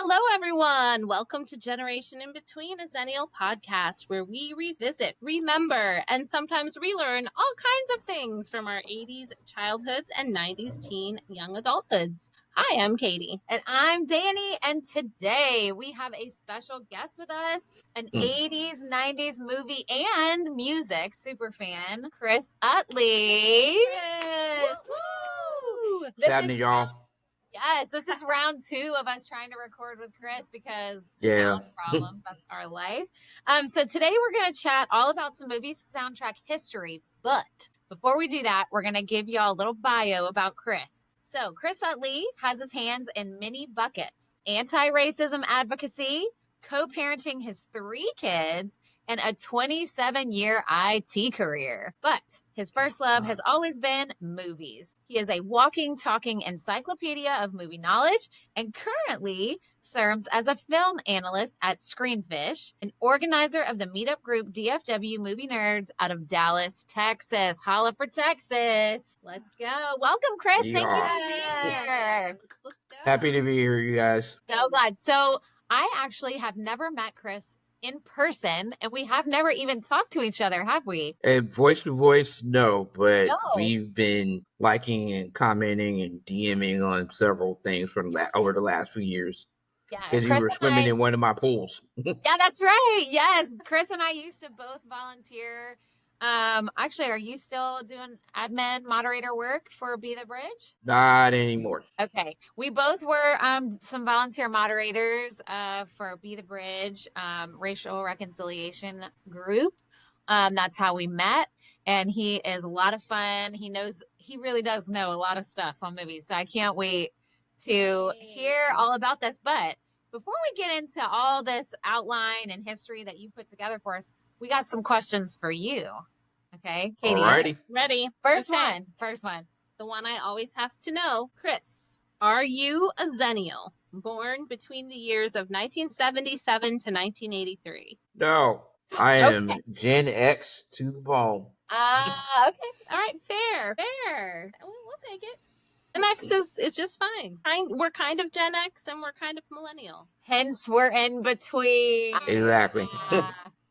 Hello, everyone. Welcome to Generation in Between, a Xennial podcast where we revisit, remember, and sometimes relearn all kinds of things from our 80s childhoods and 90s teen young adulthoods. Hi, I'm Katie. And I'm Danny, and today we have a special guest with us, an 80s, 90s movie and music superfan, Chris Utley. Chris! Woo! What's happening, y'all? Yes, this is round 2 of us trying to record with Chris because sound problems, that's our life. So today we're going to chat all about some movie soundtrack history, but before we do that, we're going to give y'all a little bio about Chris. So Chris Utley has his hands in many buckets: anti-racism advocacy, co-parenting his 3 kids, and a 27-year IT career. But his first love has always been movies. He is a walking, talking encyclopedia of movie knowledge and currently serves as a film analyst at Screenfish, an organizer of the meetup group DFW Movie Nerds out of Dallas, Texas. Holla for Texas. Let's go. Welcome, Chris. Thank you for being here. Let's go. Happy to be here, you guys. So glad. So I actually have never met Chris in person, and we have never even talked to each other, have we? Voice to voice, no, but No. we've been liking and commenting and DMing on several things from over the last few years. Yeah, because you were swimming in one of my pools. Yeah, that's right. Yes, Chris and I used to both volunteer. Actually, are you still doing admin moderator work for Be the Bridge? Not anymore. Okay. We both were some volunteer moderators for Be the Bridge racial reconciliation group. That's how we met. And he is a lot of fun. He really does know a lot of stuff on movies. So I can't wait to hear all about this. But before we get into all this outline and history that you put together for us, we got some questions for you. Okay, Katie. Alrighty. Ready? First Okay. one. The one I always have to know. Chris, are you a Xennial, born between the years of 1977 to 1983? No, I am Gen X to the bone. Okay. All right, fair. We'll take it. Gen X is just fine. We're kind of Gen X and we're kind of millennial. Hence, we're in between. Exactly.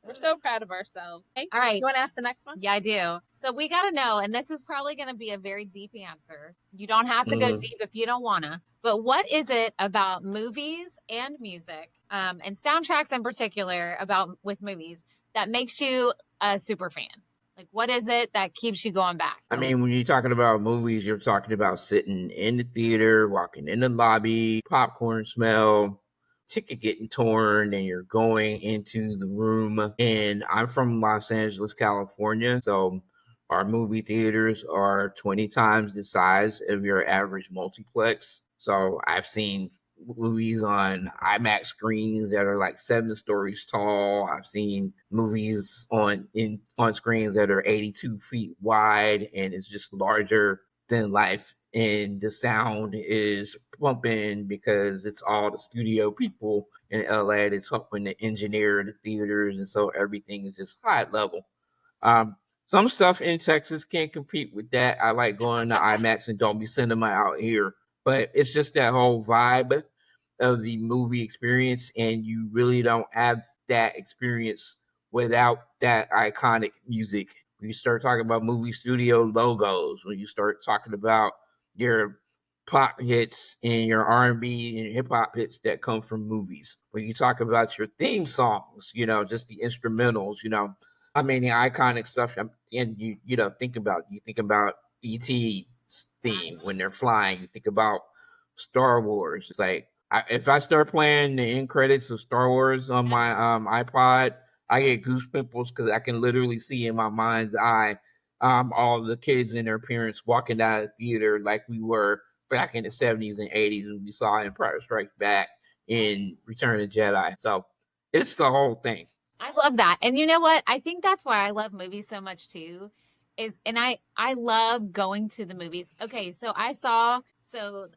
We're so proud of ourselves. Okay. All right. You want to ask the next one? Yeah, I do. So we got to know, and this is probably going to be a very deep answer. You don't have to go deep if you don't want to. But what is it about movies and music, and soundtracks in particular, with movies that makes you a super fan? Like, what is it that keeps you going back? I mean, when you're talking about movies, you're talking about sitting in the theater, walking in the lobby, popcorn smell, ticket getting torn, and you're going into the room. And I'm from Los Angeles, California, so our movie theaters are 20 times the size of your average multiplex. So I've seen movies on IMAX screens that are like 7 stories tall. I've seen movies on screens that are 82 feet wide, and it's just larger than life. And the sound is pumping because it's all the studio people in LA that's helping to engineer the theaters, and so everything is just high level. Some stuff in Texas can't compete with that. I like going to IMAX and Dolby Cinema out here, but it's just that whole vibe of the movie experience, and you really don't have that experience without that iconic music. When you start talking about movie studio logos, when you start talking about your pop hits and your R&B and hip hop hits that come from movies, when you talk about your theme songs, just the instrumentals, I mean, the iconic stuff, and you think about E.T.'s theme when they're flying. You think about Star Wars. It's like, if I start playing the end credits of Star Wars on my iPod, I get goosebumps because I can literally see in my mind's eye all the kids and their parents walking out of the theater like we were back in the 70s and 80s when we saw Empire Strikes Back in Return of the Jedi. So it's the whole thing. I love that. And you know what? I think that's why I love movies so much too. I love going to the movies. Okay, so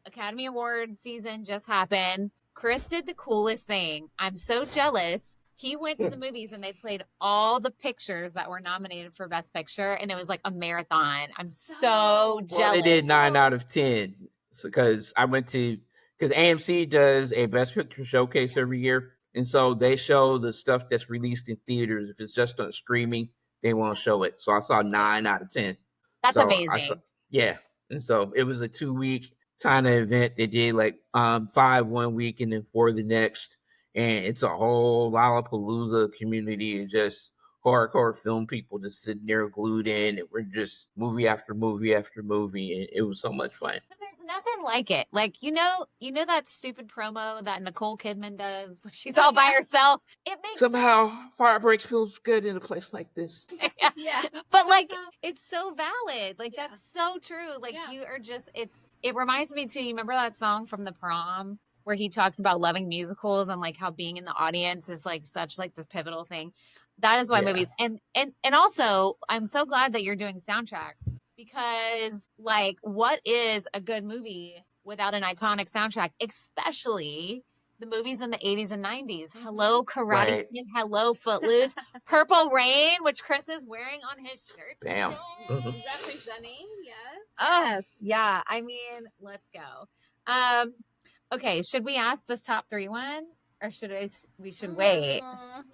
Academy Award season just happened. Chris did the coolest thing. I'm so jealous. He went to the movies and they played all the pictures that were nominated for Best Picture, and it was like a marathon. I'm so jealous. Well, they did 9 out of 10 because I went to because AMC does a Best Picture showcase every year, and so they show the stuff that's released in theaters. If it's just on streaming, they won't show it. So I saw 9 out of 10. That's So I saw, amazing. yeah, and so it was a 2-week kind of event. They did like 5 one week and then 4 the next, and it's a whole Lollapalooza community and just hardcore film people just sitting there glued in, and we're just movie after movie after movie, and it was so much fun. Because there's nothing like it. Like, you know that stupid promo that Nicole Kidman does where she's all by herself? It makes Somehow heartbreak feels good in a place like this. Yeah. But like, it's so valid. Like, that's so true. Like, you are just, it reminds me too, you remember that song from The Prom where he talks about loving musicals and like how being in the audience is like such like this pivotal thing. That is why movies, and also I'm so glad that you're doing soundtracks, because like, what is a good movie without an iconic soundtrack, especially the movies in the 80s and 90s. Hello, Karate Kid. Hello, Footloose. Purple Rain, which Chris is wearing on his shirt. Damn. Representing, yes. Oh, yeah. I mean, let's go. Okay, should we ask this top 3 one? Or should we wait?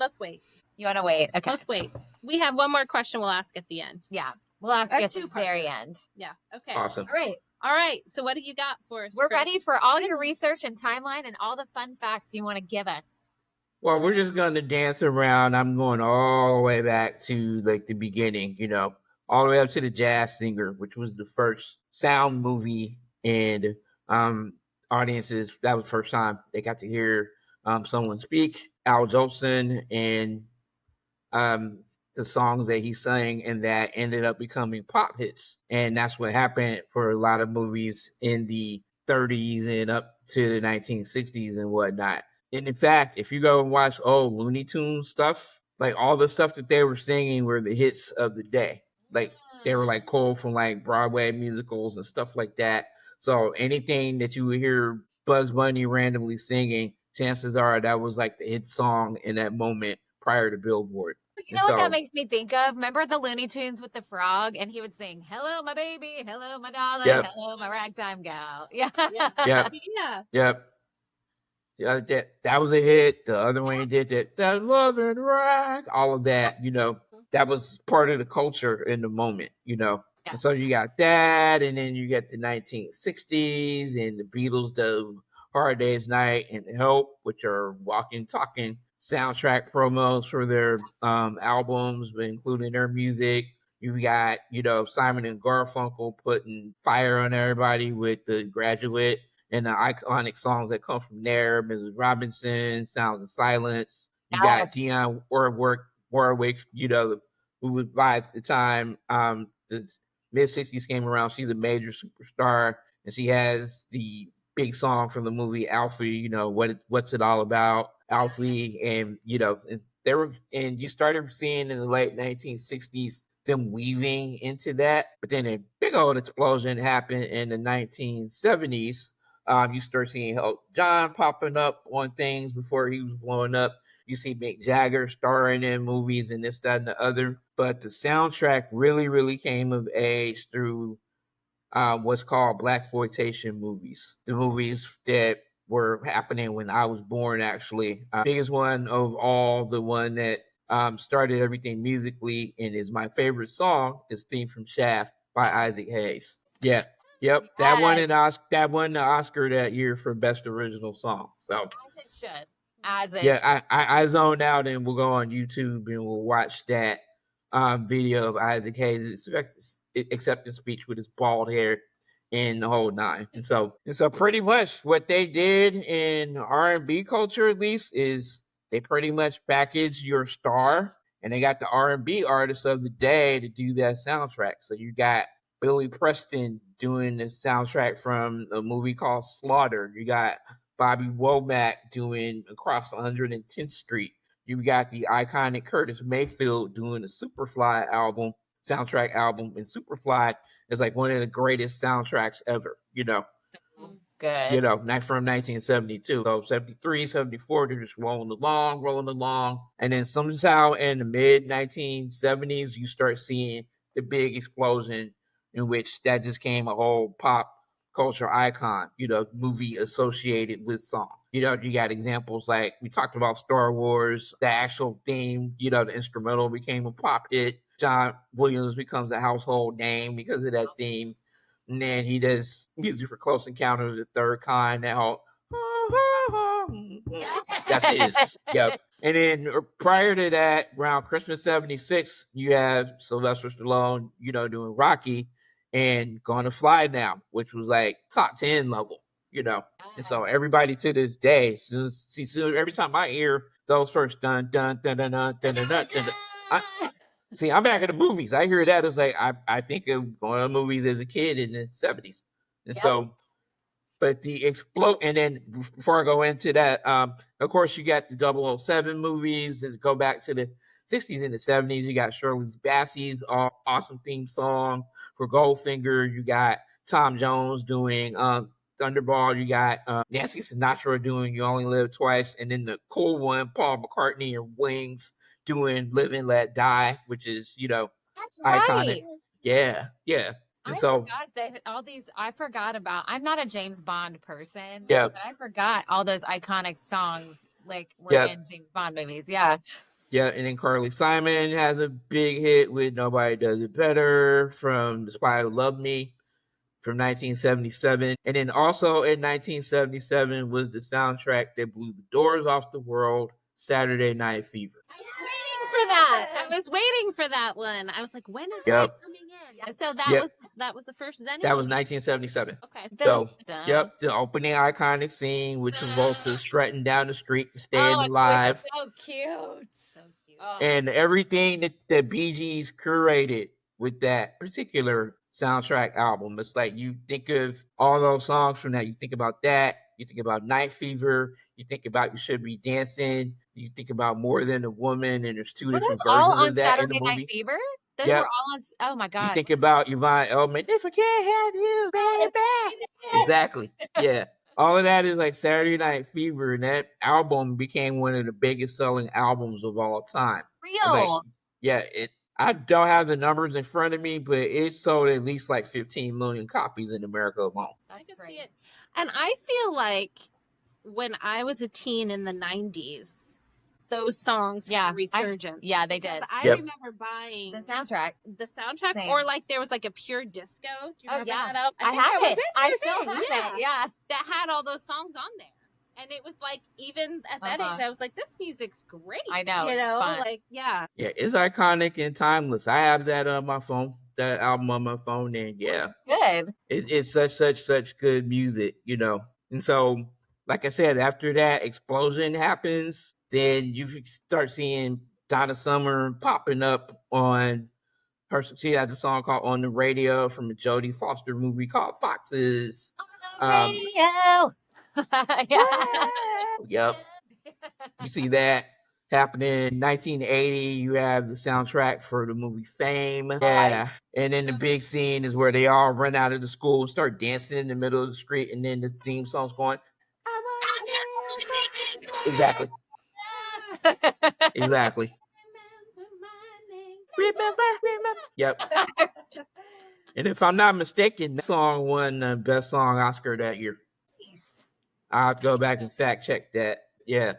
Let's wait. You want to wait? Okay. Let's wait. We have one more question we'll ask at the end. Yeah. We'll ask you at the very end. Yeah. Okay. Awesome. All right. So what do you got for us? We're ready for all your research and timeline and all the fun facts you want to give us. Well, we're just going to dance around. I'm going all the way back to like the beginning, all the way up to the Jazz Singer, which was the first sound movie, and audiences, that was the first time they got to hear someone speak. Al Jolson and the songs that he sang, and that ended up becoming pop hits. And that's what happened for a lot of movies in the 30s and up to the 1960s and whatnot. And in fact, if you go and watch old Looney Tunes stuff, like all the stuff that they were singing were the hits of the day. Like they were like pulled from like Broadway musicals and stuff like that. So anything that you would hear Bugs Bunny randomly singing, chances are that was like the hit song in that moment prior to Billboard. You know what that makes me think of? Remember the Looney Tunes with the frog? And he would sing, "Hello, my baby. Hello, my darling. Hello, my ragtime gal." Yeah. That was a hit. The other one he did that love and rag, all of that, that was part of the culture in the moment, And so you got that, and then you get the 1960s and the Beatles, the Hard Day's Night and Help, which are walking, talking soundtrack promos for their albums, but including their music. You got, Simon and Garfunkel putting fire on everybody with The Graduate and the iconic songs that come from there. Mrs. Robinson, Sounds of Silence. You got Dionne Warwick, who was by the time the mid-60s came around, she's a major superstar, and she has the big song from the movie Alfie, what's it all about, Alfie, and and you started seeing in the late 1960s them weaving into that, but then a big old explosion happened in the 1970s. You start seeing Elton John popping up on things before he was blowing up. You see Mick Jagger starring in movies and this, that, and the other. But the soundtrack really, really came of age through what's called blaxploitation movies. The movies that were happening when I was born, actually. Biggest one of all, the one that started everything musically and is my favorite song, is Theme from Shaft by Isaac Hayes. Yeah. Yep. That won the Oscar that year for Best Original Song. So as it should. Yeah, I zoned out, and we'll go on YouTube and we'll watch that video of Isaac Hayes' acceptance speech with his bald hair and the whole nine. And so pretty much what they did in R&B culture, at least, is they pretty much packaged your star, and they got the R&B artists of the day to do that soundtrack. So you got Billy Preston doing the soundtrack from a movie called Slaughter. You got Bobby Womack doing Across 110th Street. You got the iconic Curtis Mayfield doing the Superfly soundtrack album, and Superfly is like one of the greatest soundtracks ever, Good. Not from 1972. So 73, 74, they're just rolling along. And then somehow in the mid 1970s, you start seeing the big explosion in which that just came a whole pop culture icon, movie associated with song. You got examples like we talked about Star Wars, the actual theme, the instrumental became a pop hit. John Williams becomes a household name because of that theme. And then he does music for Close Encounter of the Third Kind. That whole, that's his. Yep. And then prior to that, around Christmas '76, you have Sylvester Stallone, doing Rocky and Gonna Fly Now, which was like top 10 level, And so everybody to this day, soon every time I hear those first dun dun dun dun dun dun dun dun, I'm back in the movies. I hear that, it's like I think of going to movies as a kid in the '70s, and so. But the explode, and then before I go into that, of course, you got the 007 movies that go back to the '60s and the '70s. You got Shirley Bassey's awesome theme song for Goldfinger. You got Tom Jones doing Thunderball. You got Nancy Sinatra doing You Only Live Twice. And then the cool one, Paul McCartney and Wings doing Live and Let Die, which is, That's iconic. Right. Yeah. And I forgot about, I'm not a James Bond person. Yeah. But I forgot all those iconic songs were in James Bond movies. Yeah. Yeah, and then Carly Simon has a big hit with Nobody Does It Better from The Spy Who Loved Me from 1977. And then also in 1977 was the soundtrack that blew the doors off the world, Saturday Night Fever. I was waiting for that one. I was like, when is that coming in? So that was the first Xennial. That was 1977. Okay. So, the opening iconic scene, which was Volta strutting down the street to Stay Alive. So cute. And everything that the Bee Gees curated with that particular soundtrack album. It's like you think of all those songs from that. You think about that. You think about Night Fever. You think about You Should Be Dancing. You think about More Than a Woman. And there's two different versions of that Saturday in the movie. Night Fever? Those were all on. Oh my God. You think about Yvonne Elliman. If I can't have you, baby. Exactly. Yeah. All of that is like Saturday Night Fever, and that album became one of the biggest selling albums of all time. Real. I don't have the numbers in front of me, but it sold at least like 15 million copies in America alone. I can see it. And I feel like when I was a teen in the 90s, those songs had a resurgence. They did. I remember buying the soundtrack. Same. Or like there was like a Pure Disco. Do you remember that? I have it. I still have it. Yeah. That had all those songs on there. And it was like, even at that age, I was like, this music's great. I know. It's fun. Yeah, it's iconic and timeless. I have that on my phone, that album on my phone. And good. It's such good music, And so, like I said, after that explosion happens, then you start seeing Donna Summer popping up on her. She has a song called On the Radio from a Jodie Foster movie called Foxes. On the radio. Yep. You see that happening in 1980. You have the soundtrack for the movie Fame. Yeah. And then the big scene is where they all run out of the school and start dancing in the middle of the street, and then the theme song's going. Exactly. Remember. Yep. And if I'm not mistaken, that song won the Best Song Oscar that year. I'll have to go back and fact check that. Yeah.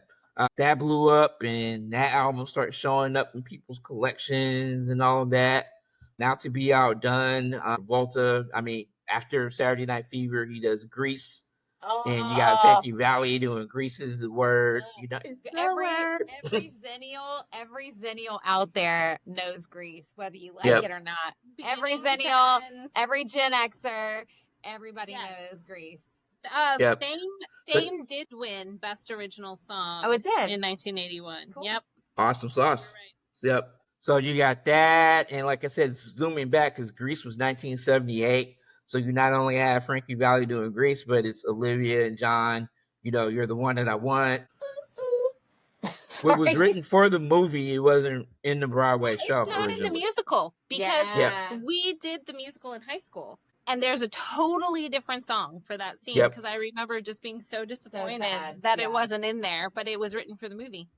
That blew up, and that album started showing up in people's collections and all of that. Not to be outdone, Volta, after Saturday Night Fever, he does Grease. And you got Frankie Valli doing Grease is the word. Every Xennial out there knows Grease, whether you like it or not. Every Xennial, every Gen Xer, everybody knows Grease. Fame did win Best Original Song. Oh, it did? In 1981. Cool. Yep. Awesome sauce. Right. Yep. So you got that. And like I said, zooming back, because Grease was 1978. So you not only have Frankie Valli doing Grease, but it's Olivia and John. You're the one that I want. What was written for the movie, it wasn't in the Broadway show. It's not in the musical, because we did the musical in high school. And there's a totally different song for that scene, because I remember just being so disappointed that it wasn't in there, but it was written for the movie.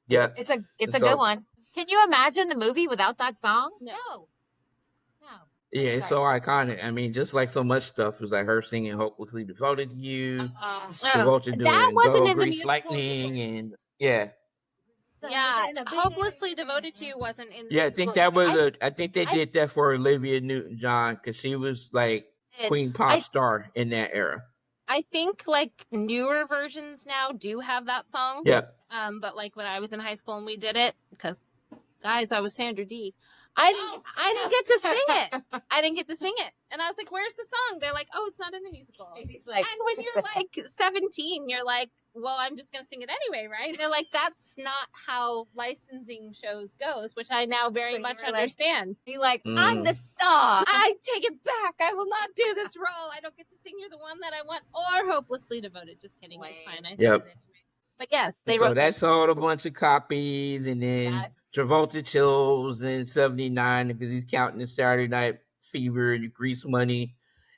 Yeah. It's a good one. Can you imagine the movie without that song? No. Yeah, it's so iconic. I mean, just like so much stuff. It was like her singing "Hopelessly Devoted to You," Travolta that doing wasn't "Go in the Grease musical Lightning," either. and yeah, Hopelessly Devoted to You wasn't in the yeah. I musical think that was either. I think they did that for Olivia Newton-John because she was like queen pop star in that era. I think like newer versions now do have that song. Yep. But like when I was in high school and we did it, because guys, I was Sandra Dee. I didn't get to sing it. I didn't get to sing it. And I was like, where's the song? They're like, oh, it's not in the musical. He's like, and when you're like 17, you're like, well, I'm just going to sing it anyway, right? And they're like, that's not how licensing shows goes, which I now very much understand. You're like, I'm the star. I take it back. I will not do this role. I don't get to sing You're the One That I Want or Hopelessly Devoted. Just kidding. It's fine. I did it anyway. But yes, they wrote. So that sold a bunch of copies, and then Travolta chills in '79 because he's counting the Saturday Night Fever and the Grease Money,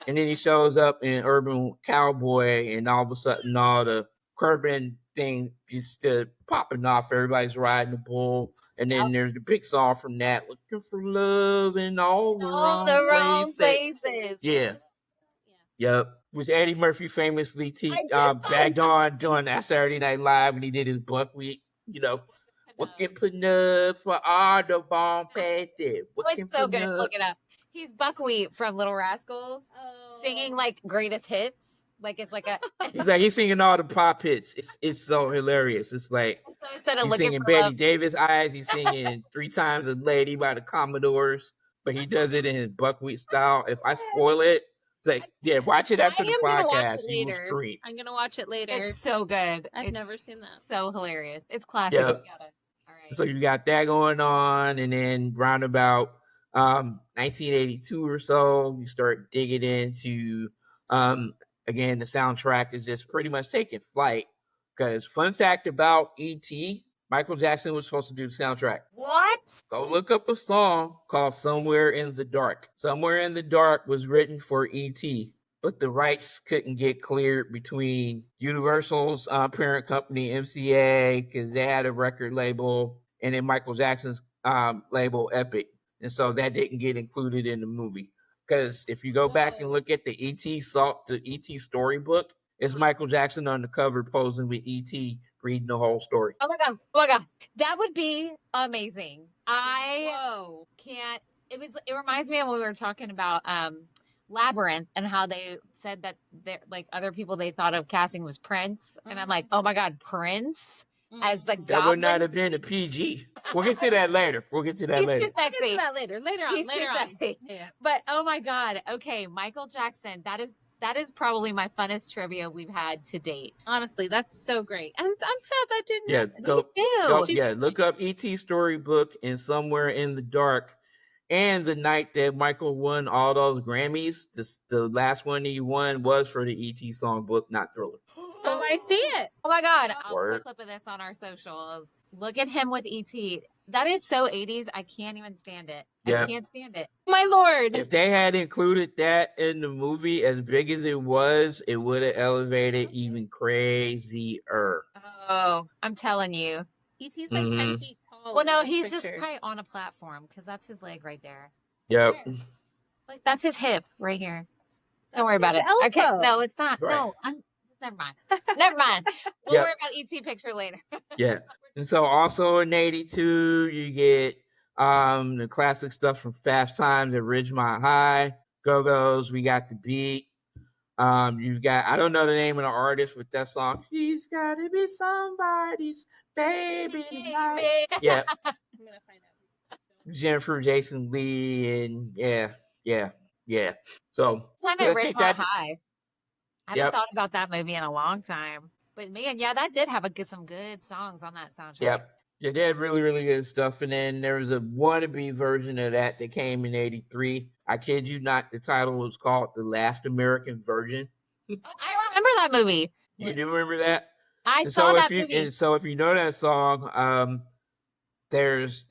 and then he shows up in Urban Cowboy, and all of a sudden, all the Corbin thing just popping off. Everybody's riding the bull, and then there's the big song from that, "Looking for Love in all the wrong places." Yeah. Yep. Was Eddie Murphy famously bagged on doing that Saturday Night Live when he did his buckwheat, looking up for all the bomb passes. It's so good. Look it up. He's Buckwheat from Little Rascals, singing like greatest hits. Like it's like a. he's singing all the pop hits. It's so hilarious. It's like he's singing Betty Davis Eyes. He's singing 3 Times a Lady by the Commodores, but he does it in his buckwheat style. If I spoil it. It's like, watch it after the podcast. You will scream. I'm going to watch it later. It's so good. I've never seen that. So hilarious. It's classic. Yep. All right. So you got that going on, and then round about 1982 or so, you start digging into, again, the soundtrack is just pretty much taking flight. Because fun fact about E.T., Michael Jackson was supposed to do the soundtrack. What? Go look up a song called Somewhere in the Dark. Somewhere in the Dark was written for E.T., but the rights couldn't get cleared between Universal's parent company, MCA, because they had a record label, and then Michael Jackson's label, Epic. And so that didn't get included in the movie. Because if you go back and look at the E.T. storybook, it's Michael Jackson on the cover posing with E.T. reading the whole story. Oh my god, that would be amazing. Can't. It reminds me of when we were talking about Labyrinth and how they said that like other people they thought of casting was Prince, and I'm like, oh my god, Prince as the that would not have been a PG. We'll get to that later. He's too sexy. We'll get to that later. Later on. He's too sexy. Yeah. But oh my god, okay, Michael Jackson. That is probably my funnest trivia we've had to date. Honestly, that's so great. And I'm sad that didn't happen. Look up E.T. storybook and Somewhere in the Dark. And the night that Michael won all those Grammys, the last one he won was for the E.T. songbook, not Thriller. Oh, I see it. Oh my god. I'll put a clip of this on our socials. Look at him with E.T. That is so 80s. I can't even stand it. I can't stand it. My lord. If they had included that in the movie, as big as it would have elevated even crazier. Oh, I'm telling you. E.T.'s like 10 feet tall. Well, no, he's just probably on a platform because that's his leg right there. Yep. Like that's his hip right here. Don't worry about it. Elbow. Okay. No, it's not. Right. No, never mind. Never mind. We'll worry about E.T. picture later. Yeah. And so also in 82, you get the classic stuff from Fast Times at Ridgemont High, Go-Go's, We Got the Beat. You've got, I don't know the name of the artist with that song. She's gotta be somebody's baby tonight. Yeah. I'm gonna find out. Jennifer Jason Leigh, and yeah. So time at Ridgemont High. I haven't thought about that movie in a long time. But man, that did have some good songs on that soundtrack. Yep. Yeah, they had really, really good stuff. And then there was a wannabe version of that came in 83. I kid you not, the title was called The Last American Virgin. I remember that movie. You do remember that? I saw that movie. And so if you know that song, there's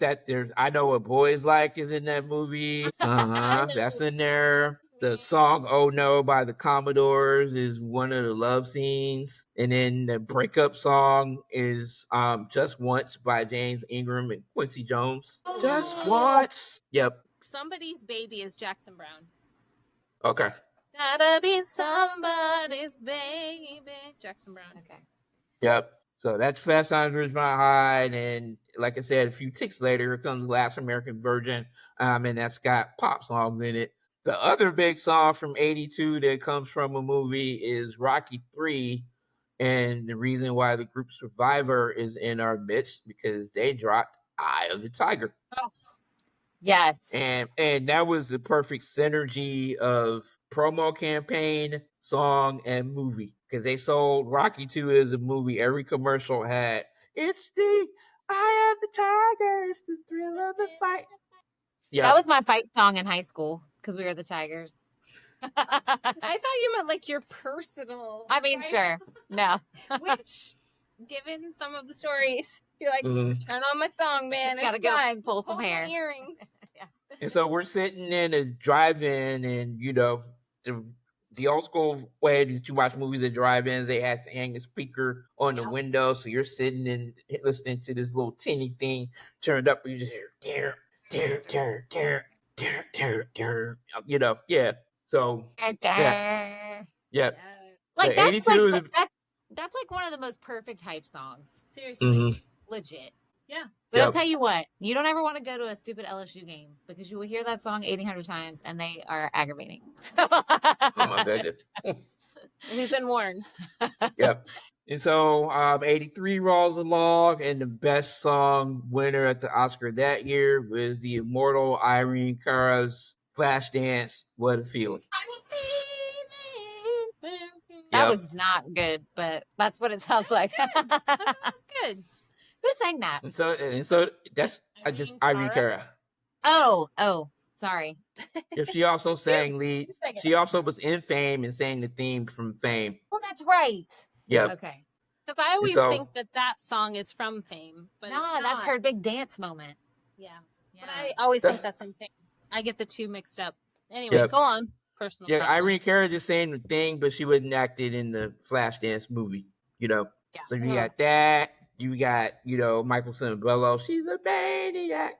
I Know What Boys Like is in that movie. That's in there. The song "Oh No" by the Commodores is one of the love scenes, and then the breakup song is "Just Once" by James Ingram and Quincy Jones. Just once. Yep. Somebody's Baby is Jackson Brown. Okay. Gotta be somebody's baby. Jackson Brown. Okay. Yep. So that's Fast Times at Ridgemont High, and like I said, a few ticks later, here comes Last American Virgin, and that's got pop songs in it. The other big song from '82 that comes from a movie is Rocky III, and the reason why the group Survivor is in our midst because they dropped Eye of the Tiger. Oh. Yes. And that was the perfect synergy of promo campaign, song, and movie. Because they sold Rocky 2 as a movie. Every commercial had, it's the Eye of the Tiger, it's the thrill of the fight. Yeah. That was my fight song in high school because we were the Tigers. I thought you meant like your personal. I mean, sure. No. Which, given some of the stories, you're like, turn on my song, man. Gotta it's go time. pull some hair. Earrings. Yeah. And so we're sitting in a drive-in, and the old school way that you watch movies at drive-ins, they had to hang a speaker on the window, so you're sitting and listening to this little tinny thing turned up, and you just hear yeah. So yeah. Like that's like one of the most perfect hype songs. Seriously. Legit. Yeah. But I'll tell you what, you don't ever want to go to a stupid LSU game because you will hear that song 800 times and they are aggravating. Oh my goodness. We've been warned. Yep. And so 83 rolls along, and the best song winner at the Oscar that year was the immortal Irene Cara's Flashdance, What a Feeling. That was not good, but that's what it sounds like. That's good. Who sang that? And so that's Irene Cara. Oh, sorry. If she also sang lead, she also was in Fame and sang the theme from Fame. Oh, that's right. Yep. Okay. Because I always think that song is from Fame, but no, that's her big dance moment. Yeah. But I always think that's in Fame. I get the two mixed up. Anyway, go on. Personal. Yeah, Irene Cara just sang the thing, but she wasn't acted in the Flashdance movie. Yeah. So you got that. You got, Michael Cimbello. She's a maniac.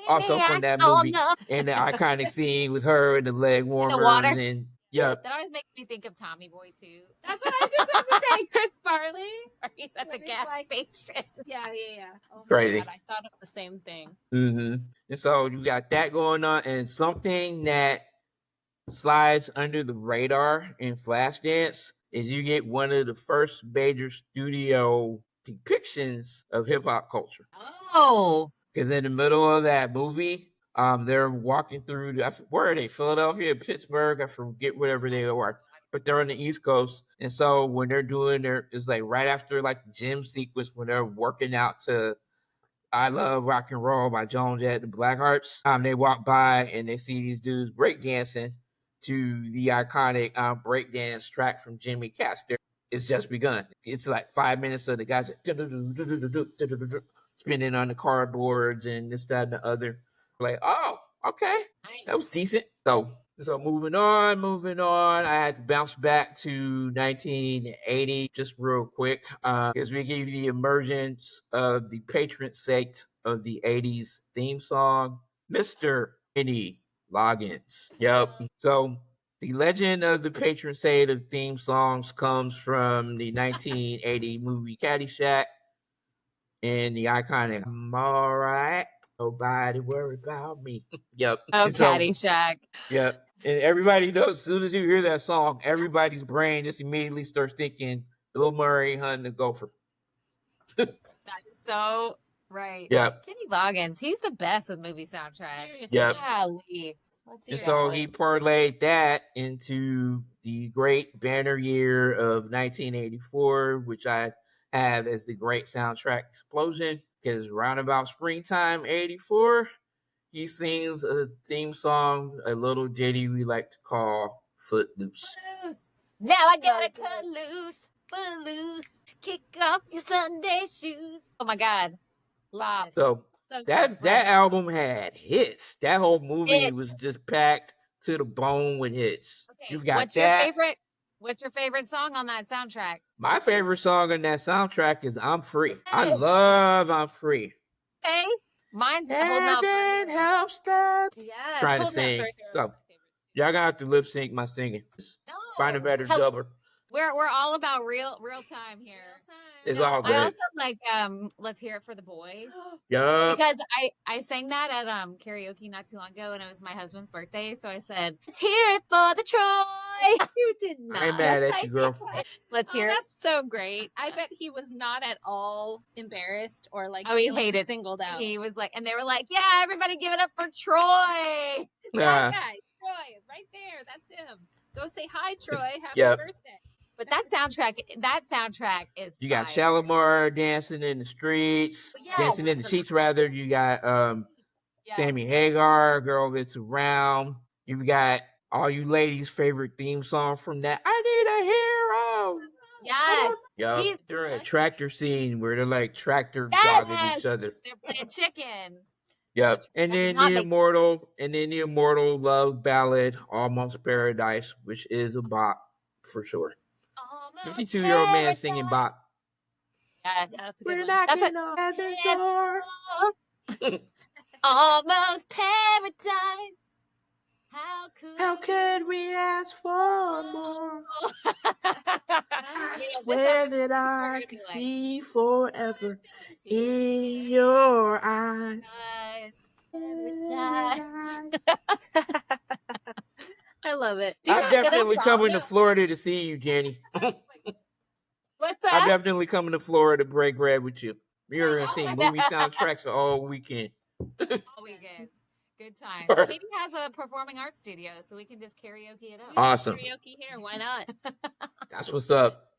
Also from that movie. And the iconic scene with her and the leg warmers. In the water. And, yep. That always makes me think of Tommy Boy, too. That's what I was just about to say. Chris Farley. Or he's at the gas station. Yeah. Oh, crazy. God, I thought of the same thing. Mm-hmm. And so you got that going on. And something that slides under the radar in Flashdance is you get one of the first major studio depictions of hip-hop culture. Oh. Because in the middle of that movie, they're walking through, where are they? Philadelphia, Pittsburgh, I forget whatever they are. But they're on the East Coast. And so when they're doing it's like right after like the gym sequence when they're working out to I Love Rock and Roll by Joan Jett and the Blackhearts. They walk by and they see these dudes breakdancing to the iconic breakdance track from Jimmy Cash. It's just begun. It's like 5 minutes of the guys spinning on the cardboards and this, that, and the other. Like, oh, okay. Nice. That was decent. So moving on. I had to bounce back to 1980 just real quick because we gave you the emergence of the patron saint of the 80s theme song, Mr. Kenny Loggins. Yep. So the legend of the patron saint of theme songs comes from the 1980 movie Caddyshack and the iconic I'm all right, nobody worry about me. Yep. Oh, Caddyshack. Yep. And everybody knows, as soon as you hear that song, everybody's brain just immediately starts thinking Bill Murray hunting the gopher. That is so right. Yep. Kenny Loggins, he's the best with movie soundtracks. Yep. Golly. And so he parlayed that into the great banner year of 1984, which I have as the great soundtrack explosion, because around about springtime 84, he sings a theme song, a little ditty we like to call Footloose. Now I gotta cut loose, footloose, kick off your Sunday shoes. Oh my God. Love. So that album had hits. That whole movie was just packed to the bone with hits. Okay. You've got What's your favorite song on that soundtrack? My favorite song on that soundtrack is I'm Free. Yes. I love I'm Free. Okay. Mine's holding out for Heaven you. helps them. Yes. Trying to Hold that sing. for So y'all gonna have to lip sync my singing. Find a better dubber. We're all about real time here. It's all good. I also like Let's Hear It for the Boy. Yup. Because I sang that at karaoke not too long ago, and it was my husband's birthday, so I said, "Let's hear it for the Troy." You did not. I ain't mad at you, girl. Let's hear it. That's so great. I bet he was not at all embarrassed or like he hated singled out. He was like, and they were like, "Yeah, everybody give it up for Troy." That guy, Troy, right there. That's him. Go say hi, Troy. Happy birthday. But that soundtrack is You got Shalimar dancing in the streets, dancing in the sheets rather. You got Sammy Hagar, Girl Gets Around. You've got all you ladies' favorite theme song from that. I need a hero. Yes. Yup. They're in a tractor scene where they're like tractor jogging each other. They're playing chicken. Yep. And then the immortal love ballad, Almost Paradise, which is a bop for sure. 52-year-old man singing bop. Yes. That's a good one. Knocking on heaven's door. Almost paradise. How could we ask for more? I swear that I can see forever in your eyes. I love it. I'm definitely coming to Florida to see you, Jenny. What's that? I'm definitely coming to Florida to break bread with you. You're going to see movie soundtracks all weekend. All weekend. Good times. Katie has a performing arts studio, so we can just karaoke it up. Awesome. Karaoke here. Why not? That's what's up.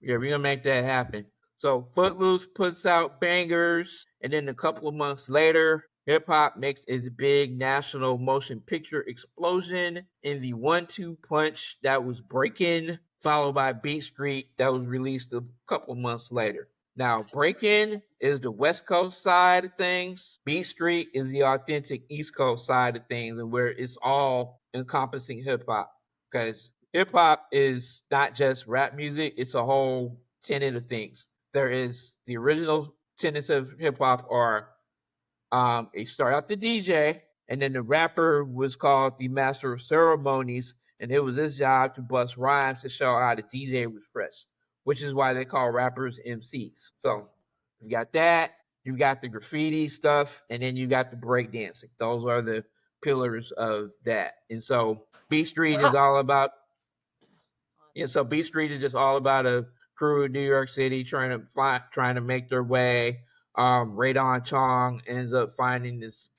Yeah, we're going to make that happen. So Footloose puts out bangers, and then a couple of months later, hip-hop makes its big national motion picture explosion in the 1-2 punch that was Breakin', followed by Beat Street that was released a couple months later. Now, Breakin' is the West Coast side of things. Beat Street is the authentic East Coast side of things, and where it's all encompassing hip-hop. Because hip-hop is not just rap music, it's a whole tenet of things. There is the original tenets of hip-hop are it started out the DJ, and then the rapper was called the master of ceremonies, and it was his job to bust rhymes to show how the DJ was fresh, which is why they call rappers MCs. So you got that, you got the graffiti stuff, and then you got the breakdancing. Those are the pillars of that. And so B Street is all about B Street is just all about a crew in New York City trying to make their way. Radon Chong ends up finding this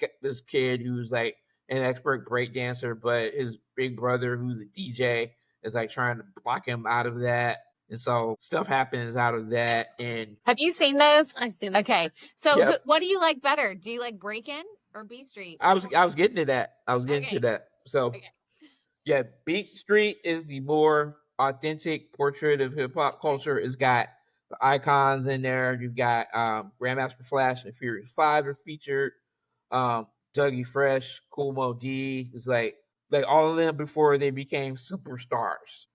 kid who's like an expert breakdancer, but his big brother, who's a DJ, is like trying to block him out of that. And so stuff happens out of that. And have you seen those? I've seen them. Okay. So what do you like better? Do you like Breakin' or B Street? I was getting to that. To that. So yeah, Beat Street is the more authentic portrait of hip hop culture. It's got the icons in there. You've got Grandmaster Flash and Furious 5 are featured. Dougie Fresh, Kool Moe D. It's like all of them before they became superstars.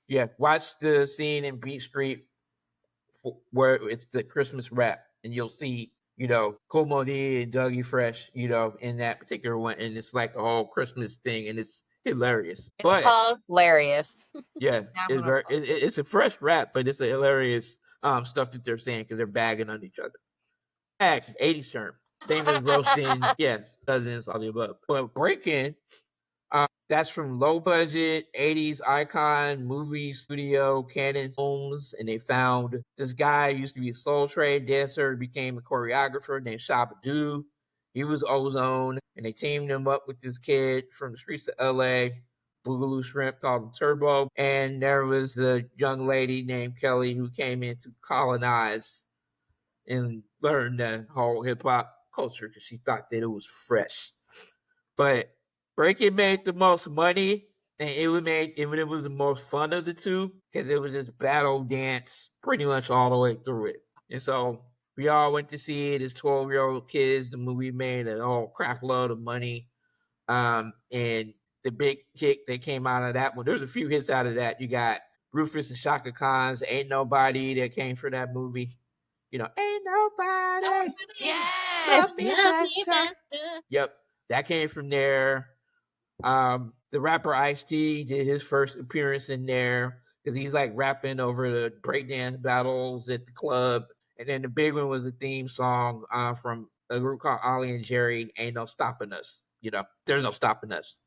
Yeah, watch the scene in Beat Street where it's the Christmas rap, and you'll see, Kool Moe D and Dougie Fresh, in that particular one, and it's like a whole Christmas thing, and it's hilarious. Hilarious. Yeah, it's a fresh rap, but it's a hilarious stuff that they're saying because they're bagging on each other. 80s term. Same as roasting, cousins, all the above. But Breakin', that's from low budget 80s icon movie studio Canon Films, and they found this guy who used to be a Soul Train dancer, became a choreographer named Shabba-Doo. He was Ozone, and they teamed him up with this kid from the streets of LA, Boogaloo Shrimp, called him Turbo. And there was the young lady named Kelly who came in to colonize and learn the whole hip hop culture because she thought that it was fresh. But Breakin' made the most money, and it was the most fun of the two because it was just battle dance pretty much all the way through it. And so we all went to see it as 12-year-old kids. The movie made a whole crap load of money. And the big kick that came out of that one, there's a few hits out of that. You got Rufus and Shaka Khan's Ain't Nobody that came from that movie. Ain't nobody Yes. love me better. Yep, that came from there. The rapper Ice-T did his first appearance in there because he's like rapping over the breakdance battles at the club. And then the big one was a theme song from a group called Ollie and Jerry, Ain't No Stopping Us. There's no stopping us,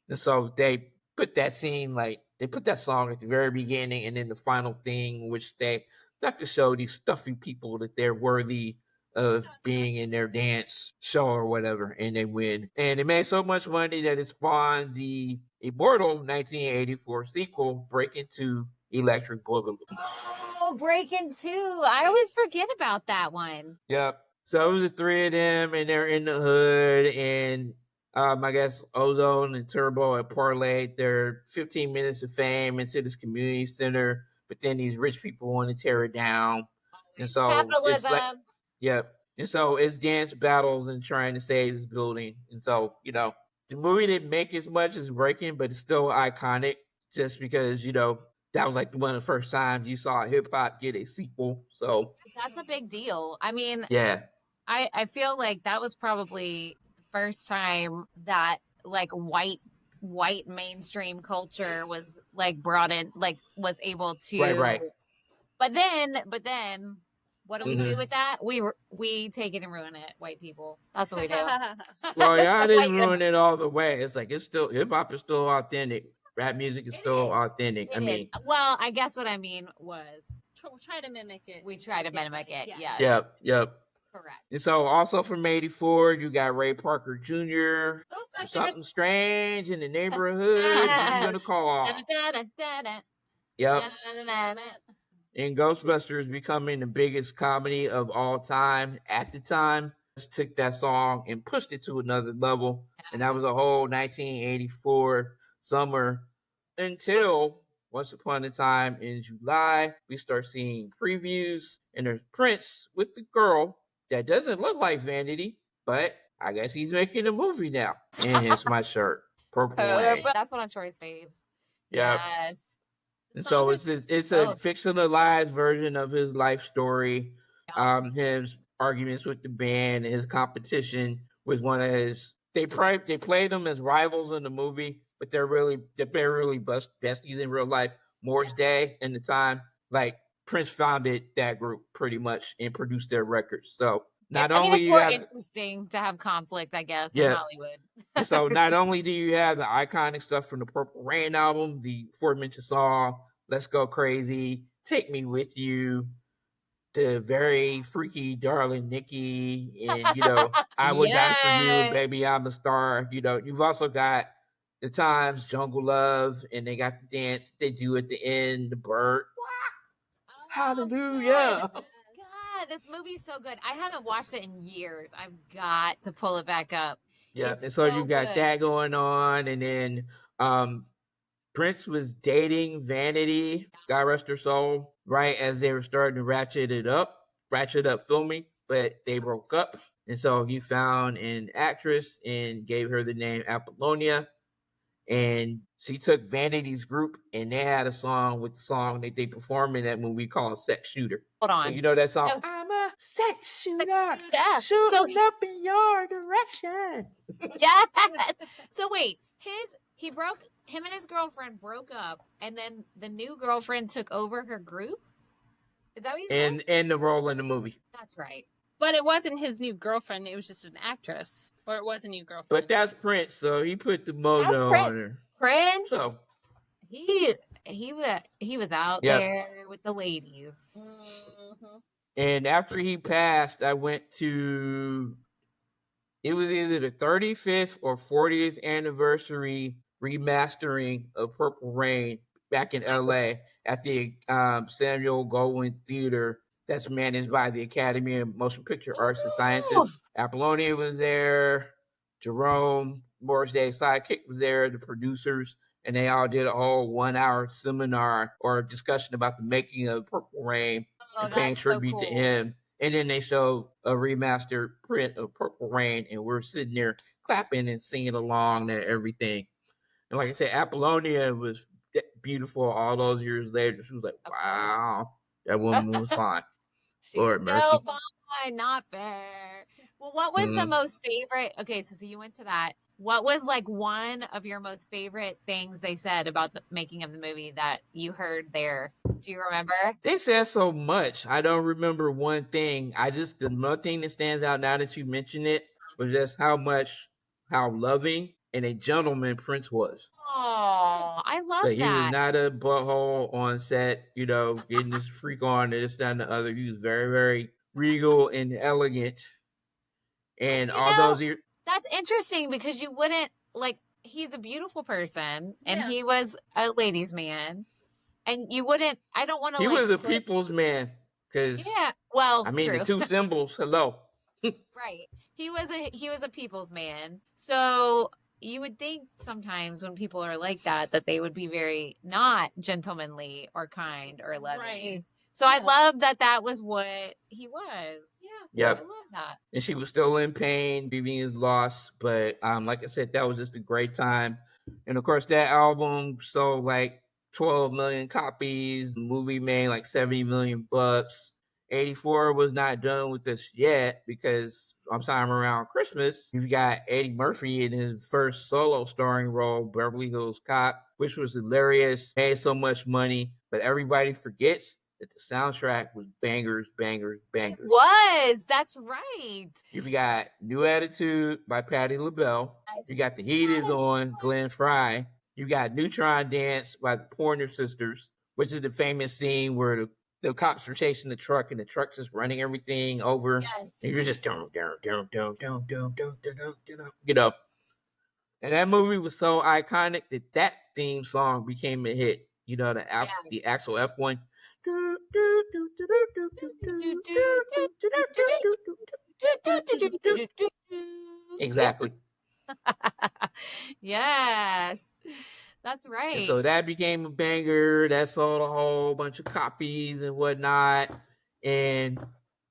And so they put that song at the very beginning and then the final thing, which they like to show these stuffy people that they're worthy of being in their dance show or whatever, and they win. And it made so much money that it spawned the immortal 1984 sequel, Breaking 2 Electric Boogaloo. Oh, Breaking 2. I always forget about that one. Yep. So it was the three of them, and they're in the hood, and I guess Ozone and Turbo had parlayed their 15 minutes of fame into this community center, but then these rich people want to tear it down. And so Capitalism. Yep. And so it's dance battles and trying to save this building. And so, the movie didn't make as much as Breaking, but it's still iconic just because, that was like one of the first times you saw hip hop get a sequel. So that's a big deal. I mean, yeah. I feel like that was probably the first time that like white mainstream culture was like brought in, like was able to Right. But then what do we do with that? We take it and ruin it, white people. That's what we do. Well, y'all didn't ruin it all the way. It's like hip hop is still authentic. Rap music is still authentic. Well, I guess what I mean was try to mimic it. We try to mimic it. Yes. Yep. Correct. And so also from 84, you got Ray Parker Jr. Something strange in the neighborhood. You're gonna call. Yep. And Ghostbusters becoming the biggest comedy of all time at the time. Just took that song and pushed it to another level. And that was a whole 1984 summer until once upon a time in July, we start seeing previews, and there's Prince with the girl that doesn't look like Vanity, but I guess he's making a movie now. And hence my shirt, Purple Rain. That's one of Troy's faves. Yep. Yes. And so it's a fictionalized version of his life story, his arguments with the band, and his competition with one of his. They played them as rivals in the movie, but they're really besties in real life. Morris Day in the time, like Prince founded that group pretty much and produced their records. So not only you have interesting to have conflict, I guess, in Hollywood. So not only do you have the iconic stuff from the Purple Rain album, the aforementioned song "Let's Go Crazy," "Take Me With You," the very freaky "Darling Nikki," and "I Would Die for You," "Baby I'm a Star." You've also got the Times, "Jungle Love," and they got the dance they do at the end, the bird. Hallelujah. God, this movie's so good. I haven't watched it in years. I've got to pull it back up. Yeah, and so you got that going on, and then Prince was dating Vanity, God rest her soul, right as they were starting to ratchet up filming, but they broke up. And so he found an actress and gave her the name Apollonia. And she took Vanity's group, and they had a song with the song that they performed in that movie called Sex Shooter. Hold on. So you know that song? I'm a sex shooter, shooting up in your direction. Yeah. So wait, him and his girlfriend broke up, and then the new girlfriend took over her group? Is that what you said? And the role in the movie. That's right. But it wasn't his new girlfriend. It was just an actress. Or it was a new girlfriend. But that's Prince, so he put the mojo on her. Prince? So he was out there with the ladies. Mm-hmm. And after he passed, I went to... It was either the 35th or 40th anniversary remastering of Purple Rain back in LA at the Samuel Goldwyn Theater that's managed by the Academy of Motion Picture Arts and Sciences. Apollonia was there, Jerome, Morris Day's sidekick was there, the producers, and they all did a whole 1-hour seminar or discussion about the making of Purple Rain and paying tribute to him. And then they showed a remastered print of Purple Rain, and we're sitting there clapping and singing along and everything. And like I said, Apollonia was beautiful all those years later. She was like, wow, that woman was fine. She's Lord mercy. so fine, not fair. Well, what was the most favorite? Okay, so you went to that. What was like one of your most favorite things they said about the making of the movie that you heard there? Do you remember? They said so much. I don't remember one thing. The one thing that stands out now that you mention it was just how loving and a gentleman Prince was. Oh, I love Like, he was that. not a butthole on set, getting this freak on this, that, and the other. He was very, very regal and elegant. And But, all those years, that's interesting because you wouldn't like. He's a beautiful person, and he was a ladies' man, and you wouldn't. I don't want to he like. was a people's man. Because, Yeah, well, I mean, true. the two symbols, hello. Right. He was a people's man. So you would think sometimes when people are like that they would be very not gentlemanly or kind or loving. Right. So I love that was what he was. Yeah. Yep. I love that. And she was still in pain, grieving his loss. But like I said, that was just a great time. And of course, that album sold like 12 million copies. The movie made like 70 million bucks. 84 was not done with this yet because sometime around Christmas, you've got Eddie Murphy in his first solo starring role, Beverly Hills Cop, which was hilarious, made so much money, but everybody forgets that the soundtrack was bangers, bangers, bangers. That's right. You've got New Attitude by Patti LaBelle. You got The Heat Is On, Glenn Frey. You got Neutron Dance by the Pointer Sisters, which is the famous scene where the cops are chasing the truck and the truck's just running everything over. Yes. And you're just And that movie was so iconic that theme song became a hit. The Axel F one. Exactly. Yes. That's right. And so that became a banger. That sold a whole bunch of copies and whatnot. And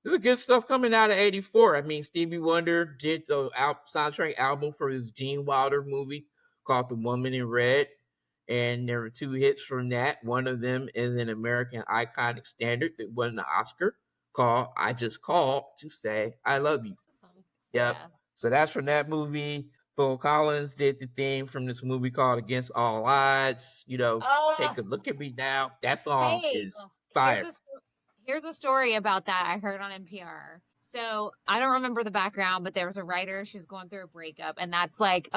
there's a good stuff coming out of 84. I mean, Stevie Wonder did the soundtrack album for his Gene Wilder movie called The Woman in Red. And there were 2 hits from that. One of them is an American iconic standard that won an Oscar called I Just Called to Say I Love You. Yep. Yeah. So that's from that movie. Phil Collins did the theme from this movie called Against All Odds. Take a look at me now. That song is fire. Here's a story about that I heard on NPR. So I don't remember the background, but there was a writer. She was going through a breakup, and that's like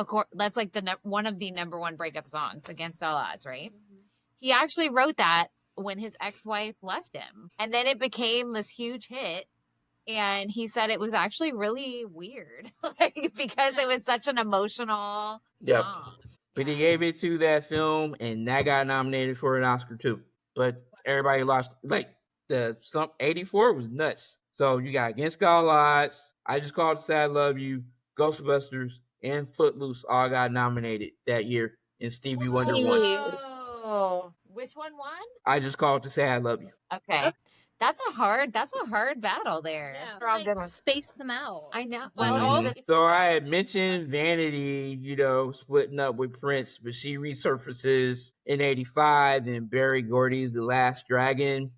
one of the number one breakup songs, Against All Odds, right? Mm-hmm. He actually wrote that when his ex-wife left him, and then it became this huge hit. And he said it was actually really weird, because it was such an emotional song. But he gave it to that film, and that got nominated for an Oscar too. But everybody lost. 84 was nuts. So you got Against All Odds, I Just Called to Say I Love You, Ghostbusters, and Footloose all got nominated that year, and Stevie Wonder won. Oh, which one won? I Just Called to Say I Love You. Okay. That's a hard battle there. Yeah, they're all good. Space them out. I know. So I had mentioned Vanity, splitting up with Prince, but she resurfaces in 85 in Berry Gordy's The Last Dragon.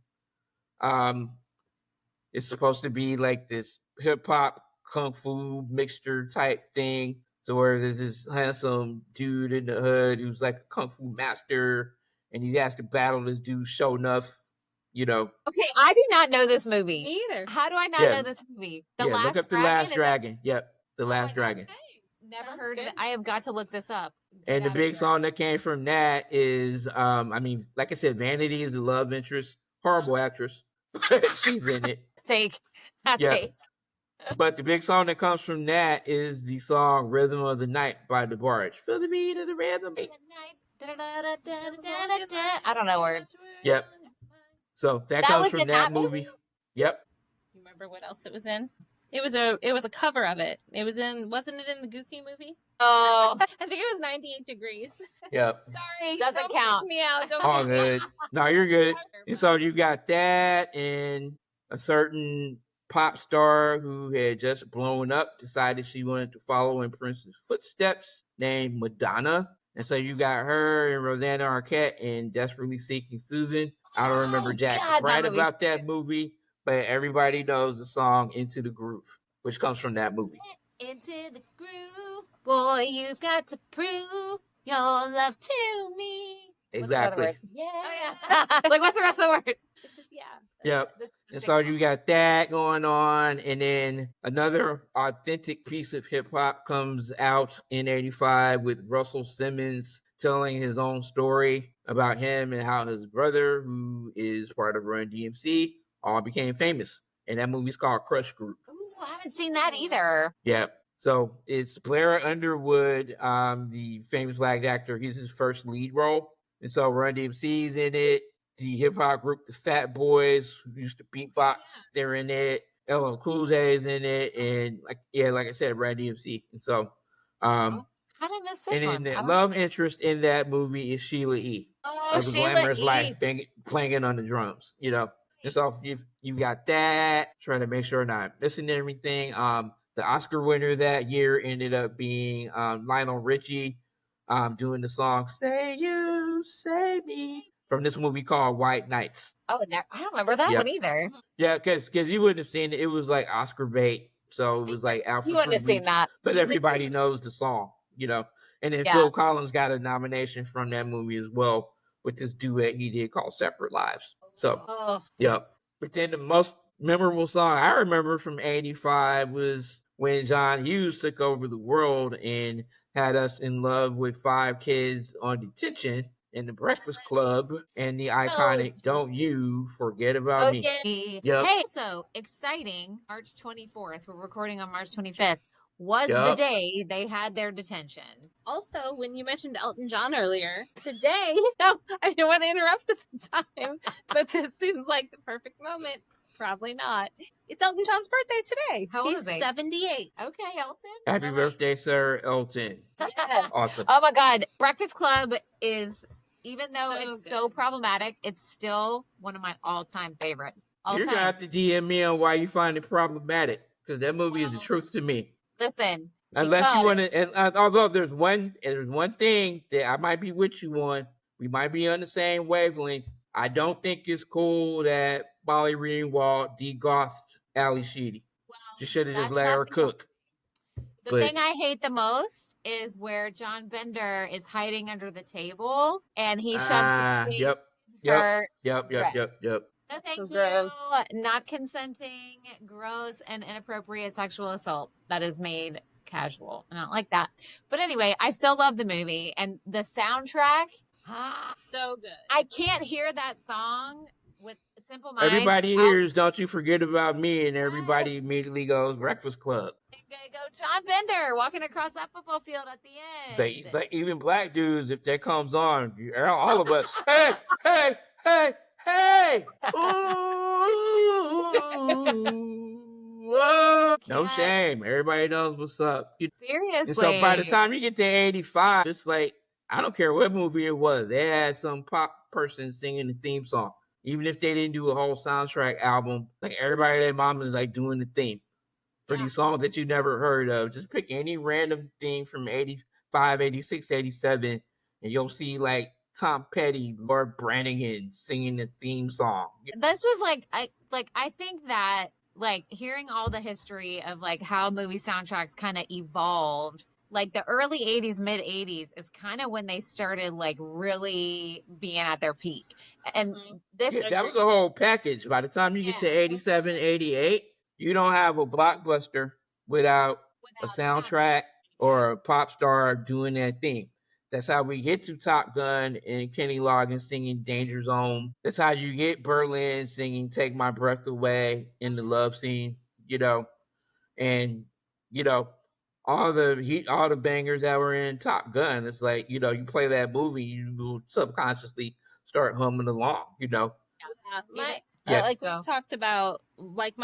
It's supposed to be like this hip hop kung fu mixture type thing. So where there's this handsome dude in the hood who's like a kung fu master, and he has to battle this dude Show Enough. Okay, I do not know this movie. Me either. How do I not know this movie? Look up The Last Dragon. Yep, The Last Dragon. Never heard of it. I have got to look this up. And the big song that came from that is, like I said, Vanity is the love interest. Horrible actress. She's in it. Take. But the big song that comes from that is the song Rhythm of the Night by The Barge. Feel the beat of the rhythm. I don't know words. Yep. So that comes from that movie. Yep. You remember what else it was in? It was a cover of it. Wasn't it in the Goofy movie? Oh, I think it was 98 Degrees. Yep. Sorry, doesn't count. Me out. All good. No, you're good. And so you've got that, and a certain pop star who had just blown up decided she wanted to follow in Prince's footsteps, named Madonna. And so you got her and Rosanna Arquette in Desperately Seeking Susan. I don't remember Jack Brad about that movie, but everybody knows the song Into the Groove, which comes from that movie. Into the groove, boy, you've got to prove your love to me. Exactly. What's the other word? Yeah. Like, what's the rest of the word? It's just, Yep. And so you got that going on, and then another authentic piece of hip hop comes out in '85 with Russell Simmons telling his own story about him and how his brother, who is part of Run DMC, all became famous. And that movie's called Crush Group. Ooh, I haven't seen that either. Yep. So it's Blair Underwood, the famous black actor. He's his first lead role. And so Run DMC's in it. The hip hop group, the Fat Boys, who used to beatbox, they're in it. LL Cool J is in it. And like I said, Run DMC. And so, how did I miss this one? And the love interest in that movie is Sheila E. Oh, of the Sheila Glamorous E. Life, playing on the drums, And so you've got that. Trying to make sure I'm not missing everything. The Oscar winner that year ended up being Lionel Richie, doing the song "Say You, Say Me" from this movie called White Nights. Oh, I don't remember that one either. Yeah, because you wouldn't have seen it. It was like Oscar bait, so it was like out for You wouldn't 3 have seen weeks. that. But everybody knows the song, And then Phil Collins got a nomination from that movie as well with this duet he did called "Separate Lives." So, yep. But then the most memorable song I remember from '85 was when John Hughes took over the world and had us in love with 5 kids on detention in the Breakfast Club and the iconic "Don't You Forget About Me." Yep. Hey, so exciting. March 24th. We're recording on March 25th. Was the day they had their detention. Also, when you mentioned Elton John earlier, today, no, I don't want to interrupt at the time, but this seems like the perfect moment. Probably not. It's Elton John's birthday today. How old is he? 78. Okay, Elton. Happy birthday, sir, Elton. Yes. Awesome. Oh my God. Breakfast Club is, even though it's so problematic, it's still one of my all-time favorites. You're going to have to DM me on why you find it problematic, because that movie is the truth to me. Listen. Unless you want to, and although there's one thing that I might be with you on, we might be on the same wavelength. I don't think it's cool that Molly Ringwald degothed Ali Sheedy. Well, you should have just let her cook. The thing I hate the most is where John Bender is hiding under the table and he shoves the thing Yep. No, thank you. Not consenting, gross, and inappropriate sexual assault that is made casual. I don't like that. But anyway, I still love the movie and the soundtrack. So good. I can't hear that song with Simple Minds. Everybody hears "Don't You Forget About Me" and everybody immediately goes Breakfast Club. Go John Bender walking across that football field at the end. So, even black dudes, if that comes on, all of us, hey, ooh, whoa. No shame. Everybody knows what's up. Seriously. And so by the time you get to '85, it's like, I don't care what movie it was. They had some pop person singing the theme song. Even if they didn't do a whole soundtrack album, like everybody and their mom is like doing the theme for these songs that you never heard of. Just pick any random theme from '85, '86, '87, and you'll see like Tom Petty, Lord Brannigan singing the theme song. This was I think that like hearing all the history of like how movie soundtracks kind of evolved. Like the early 80s, mid 80s is kind of when they started like really being at their peak. And that was a whole package. By the time you get to 87, 88, you don't have a blockbuster without a soundtrack or a pop star doing that thing. That's how we get to Top Gun and Kenny Loggins singing Danger Zone. That's how you get Berlin singing Take My Breath Away in the love scene, and all the bangers that were in Top Gun. It's like, you play that movie, you will subconsciously start humming along, Like we've talked about, like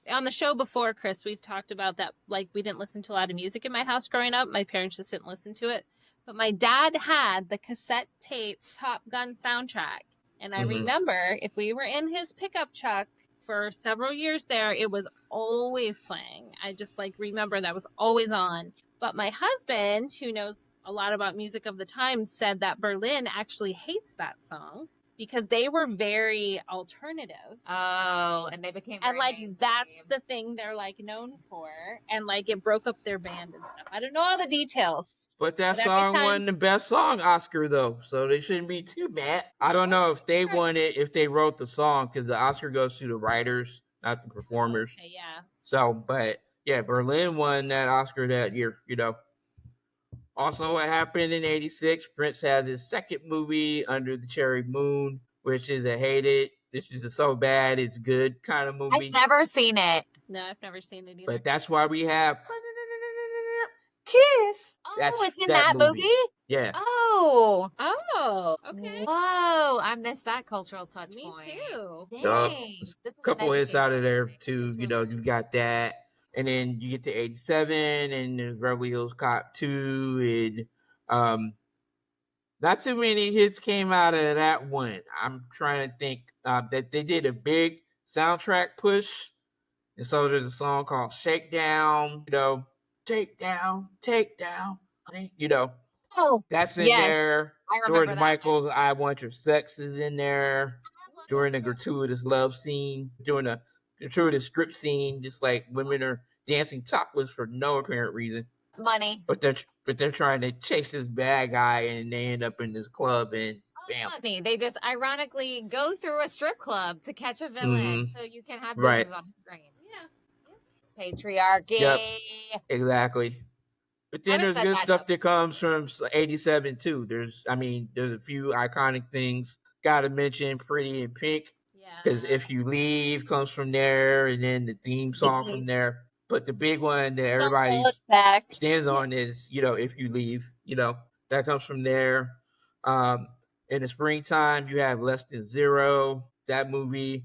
on the show before, Chris, we've talked about that, like we didn't listen to a lot of music in my house growing up. My parents just didn't listen to it. But my dad had the cassette tape Top Gun soundtrack. And I remember if we were in his pickup truck for several years there, it was always playing. I just remember that was always on. But my husband, who knows a lot about music of the time, said that Berlin actually hates that song because they were very alternative. Oh, and they became and like mainstream. That's the thing they're like known for, and like it broke up their band and stuff. I don't know all the details, but that song won the best song Oscar though, so they shouldn't be too mad. I don't know if they won it if they wrote the song, because the Oscar goes to the writers, not the performers. Okay, yeah. So, but yeah, Berlin won that Oscar that year. Also, what happened in '86? Prince has his second movie, Under the Cherry Moon, which is a hated. This is a so bad it's good kind of movie. I've never seen it. No, I've never seen it either. But that's why we have Kiss. It's in that movie? Yeah. Oh, okay. Whoa, I missed that cultural touch Me point. too. Dang. This is a couple hits out of there too. You got that. And then you get to '87, and there's Beverly Hills Cop 2, and not too many hits came out of that one. I'm trying to think that they did a big soundtrack push, and so there's a song called "Shakedown." Shakedown, take down, honey. That's in there. George Michael's "I Want Your Sex" is in there. During the gratuitous love scene, during a gratuitous strip scene, just like women are dancing topless for no apparent reason. Money. But they're trying to chase this bad guy, and they end up in this club, and bam. Money. They just ironically go through a strip club to catch a villain, so you can have boobs on the screen. Yeah. Patriarchy. Yep. Exactly. But then there's good stuff that comes from '87 too. There's a few iconic things. Gotta mention Pretty in Pink. Because If You Leave comes from there, and then the theme song from there. But the big one that everybody stands on is, If You Leave. That comes from there. In the springtime, you have Less Than Zero, that movie,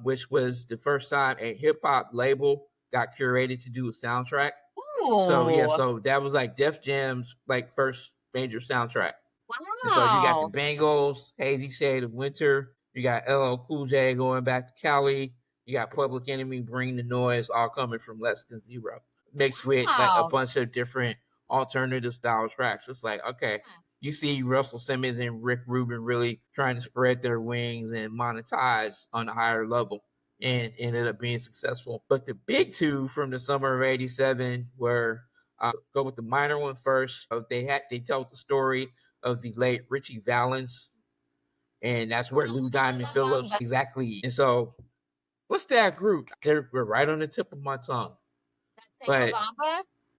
which was the first time a hip hop label got curated to do a soundtrack. Ooh. So that was like Def Jam's like first major soundtrack. Wow. And so you got the Bangles, Hazy Shade of Winter. You got LL Cool J going back to Cali. You got Public Enemy, Bring the Noise, all coming from Less Than Zero, mixed with like a bunch of different alternative style tracks. It's like, okay, you see Russell Simmons and Rick Rubin really trying to spread their wings and monetize on a higher level, and ended up being successful. But the big two from the summer of '87 were, go with the minor one first. They told the story of the late Richie Valens, and that's where Lou Diamond Phillips exactly. And so, what's that group? They're right on the tip of my tongue. But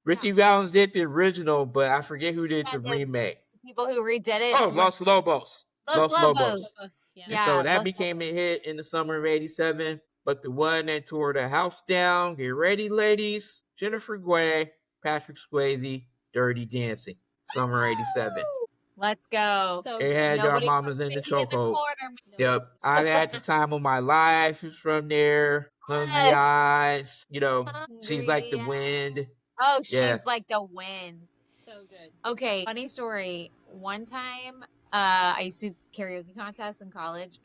Richie Valens did the original, but I forget who did the remake. People who redid it. Oh, Los Lobos. Los Lobos. Yeah. So that became a hit in the summer of '87. But the one that tore the house down, get ready, ladies, Jennifer Grey, Patrick Swayze, Dirty Dancing, summer '87. Let's go. So it had Y'all Mamas in the Chokehold. Yep. I Had the Time of My Life is from there. Hungry Eyes. She's Like the Wind. Oh, She's Like the Wind. So good. Okay. Funny story. One time, I used to karaoke contests in college.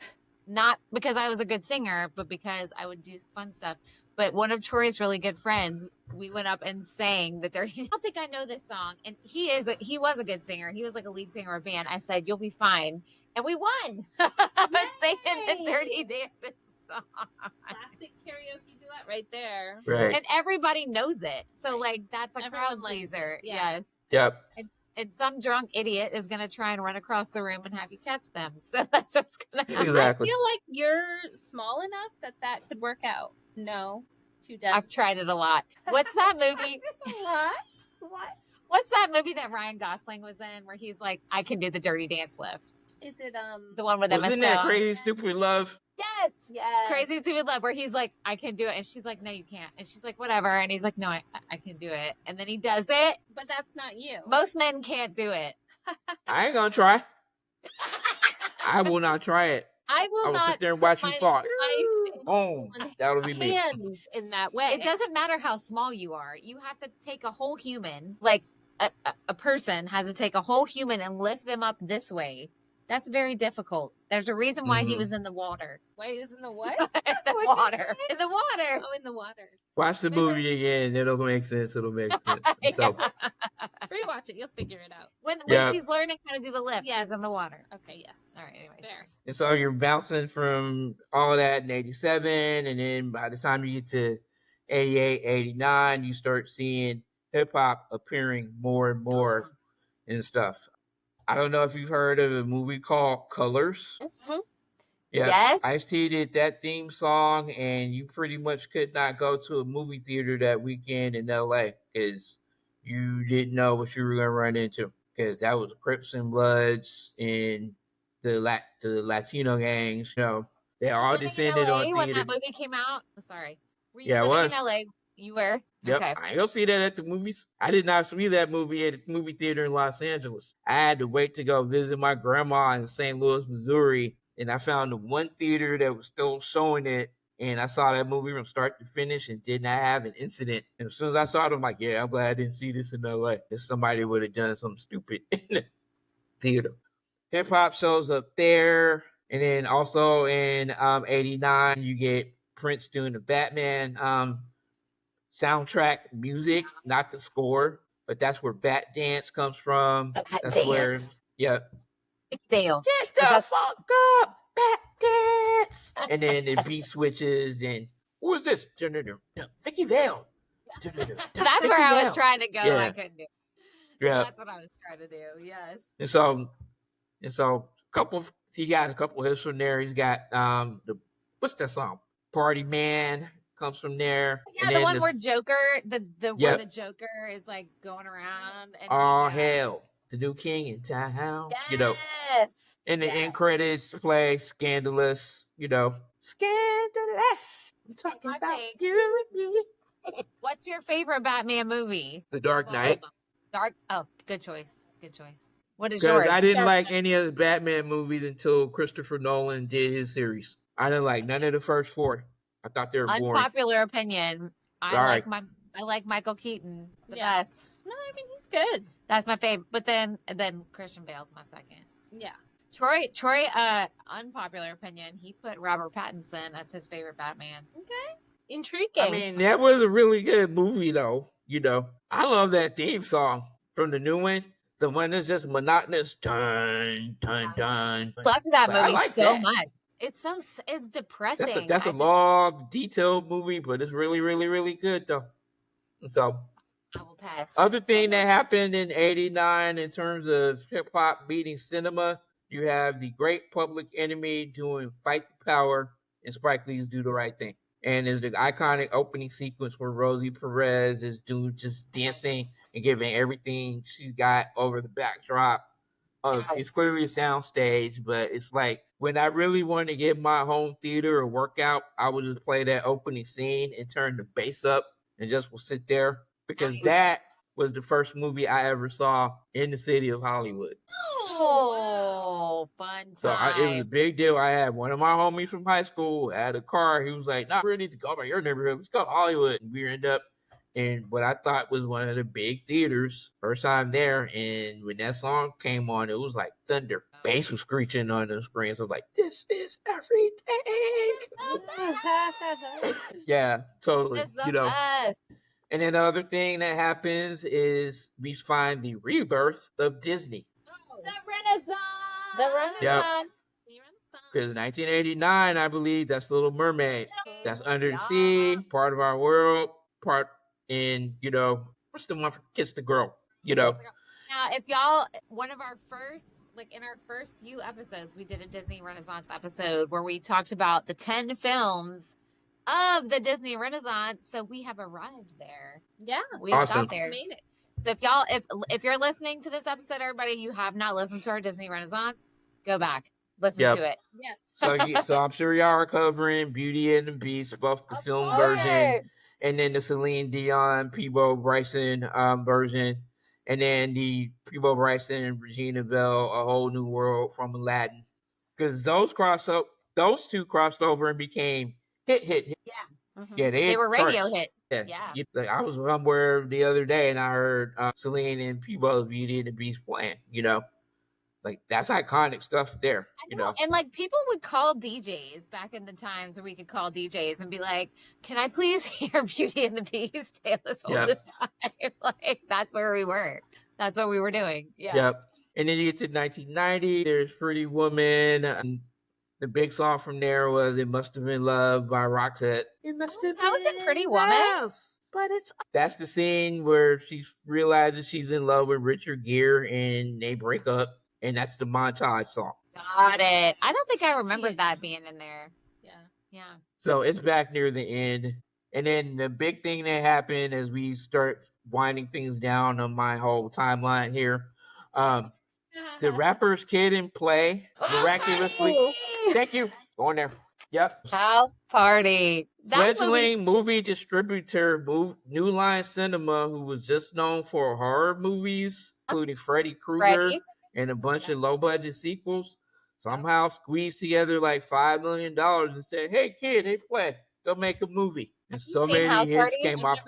Not because I was a good singer, but because I would do fun stuff. But one of Troy's really good friends, we went up and sang the Dirty. I don't think I know this song, and he was a good singer. He was like a lead singer of a band. I said, "You'll be fine," and we won. I was singing the Dirty Dancing song. Classic karaoke duet right there. Right. And everybody knows it, so like that's a crowd pleaser. Yes. Yep. And some drunk idiot is going to try and run across the room and have you catch them. So that's what's going to happen. Exactly. I feel like you're small enough that could work out. No, too dense. I've tried it a lot. What's that movie? What? What's that movie that Ryan Gosling was in where he's like, I can do the dirty dance lift? Is it the one with Emma Stone? Isn't that Crazy Stupid Love? Yes. Crazy Stupid Love, where he's like, I can do it. And she's like, no, you can't. And she's like, whatever. And he's like, no, I can do it. And then he does it. But that's not you. Most men can't do it. I ain't gonna try. I will not try it. I will not sit there and watch you fall. Boom. That'll be me. Hands in that way. It doesn't matter how small you are. You have to take a whole human, like a person has to take a whole human and lift them up this way. That's very difficult. There's a reason why he was in the water. Why he was in the what? In the water. In the water. Oh, in the water. Watch the movie again. It'll make sense. So, Rewatch it. You'll figure it out. When she's learning how to do the lift. Yes. She's in the water. Okay, yes. All right, anyway. Fair. And so you're bouncing from all that in 87, and then by the time you get to 88, 89, you start seeing hip hop appearing more and more and stuff. I don't know if you've heard of a movie called Colors. Mm-hmm. Yeah. Yes. Ice-T did that theme song, and you pretty much could not go to a movie theater that weekend in LA because you didn't know what you were going to run into, because that was Crips and Bloods and the Latino gangs. They all descended on theater. When that movie came out? Sorry. Were you Yeah, living in LA? You were? Yep. Okay. I don't see that at the movies. I did not see that movie at the movie theater in Los Angeles. I had to wait to go visit my grandma in St. Louis, Missouri, and I found the one theater that was still showing it, and I saw that movie from start to finish and did not have an incident. And as soon as I saw it, I'm like, yeah, I'm glad I didn't see this in LA. If somebody would have done something stupid in the theater. Hip hop shows up there, and then also in 89, you get Prince doing the Batman soundtrack music, not the score, but that's where Bat Dance comes from. That's where, Vale. Get the fuck up, Bat Dance. And then the beat switches, and who is this? Vicky Vale. That's where I was trying to go. Yeah. I couldn't do it. Yeah. That's what I was trying to do. Yes. And so he got a couple hits from there. He's got what's that song? Party Man comes from there. Yeah, and the one where Joker, where the Joker is like going around. And hell, the new king in town. Yes. And the end credits play Scandalous. Scandalous. I'm talking about you and me. What's your favorite Batman movie? The Dark Knight. Oh, good choice. Good choice. What is yours? Because I didn't like any of the Batman movies until Christopher Nolan did his series. I didn't like none of the first four. I thought they were boring. Unpopular opinion. Sorry. I like Michael Keaton the best. No, I mean he's good. That's my favorite. But then Christian Bale's my second. Yeah. Troy, unpopular opinion. He put Robert Pattinson as his favorite Batman. Okay. Intriguing. I mean, that was a really good movie though. I love that theme song from the new one. The one that's just monotonous. Dun, dun, dun. Loved that movie much. It's depressing. That's a long, detailed movie, but it's really, really, really good though. So I will pass. Other thing that happened in 89 in terms of hip hop meeting cinema, you have the Great Public Enemy doing Fight the Power and Spike Lee's Do the Right Thing. And there's the iconic opening sequence where Rosie Perez is doing just dancing and giving everything she's got over the backdrop. It's clearly a sound stage, but it's like when I really wanted to get my home theater or workout, I would just play that opening scene and turn the bass up and just will sit there, because that was the first movie I ever saw in the city of Hollywood. Oh, fun time. So it was a big deal. I had one of my homies from high school had a car. He was like, "No, we need to go by your neighborhood. Let's go to Hollywood." And we ended up in what I thought was one of the big theaters. First time there. And when that song came on, it was like thunder. Bass was screeching on the screen. So I was like, "This is everything." Yeah, totally. Best. And then the other thing that happens is we find the rebirth of Disney. The Renaissance. Yep. Because 1989, I believe, that's Little Mermaid. That's Under the Sea, part of our world, part in, what's the one for Kiss the Girl, Now, if y'all, one of our first, in our first few episodes, we did a Disney Renaissance episode where we talked about the 10 films of the Disney Renaissance. So we have arrived there. Yeah. We got there. Made it. So if y'all, if you're listening to this episode, everybody, you have not listened to our Disney Renaissance, go back, listen to it. Yes. So I'm sure y'all are covering Beauty and the Beast, both the film version and then the Celine Dion, Peabo Bryson version, and then the Peabo Bryson and Regina Bell, A Whole New World from Aladdin. Because those two crossed over and became hit. Yeah. Mm-hmm. Yeah, they were radio hits. Yeah. I was somewhere the other day and I heard Celine and Peebo's Beauty and the Beast playing, Like, that's iconic stuff there. I know. And like people would call DJs back in the times where we could call DJs and be like, "Can I please hear Beauty and the Beast, Taylor's Oldest Time?" Like that's where we were. That's what we were doing. Yeah. Yep. And then you get to 1990. There's Pretty Woman. The big song from there was "It Must Have Been Love" by Roxette. It must have That was in Pretty Woman. love, but it's that's the scene where she realizes she's in love with Richard Gere and they break up, and that's the montage song. Got it. I don't think I remembered that being in there. Yeah. So it's back near the end. And then the big thing that happened as we start winding things down on my whole timeline here. The rapper's kid in play miraculously. Thank you. Go on there. Yep. House Party. Fledgling movie distributor New Line Cinema, who was just known for horror movies, including Freddy Krueger and a bunch of low-budget sequels, somehow squeezed together like $5 million and said, "Hey, kid, hey, play. Go make a movie." And so many hits came off.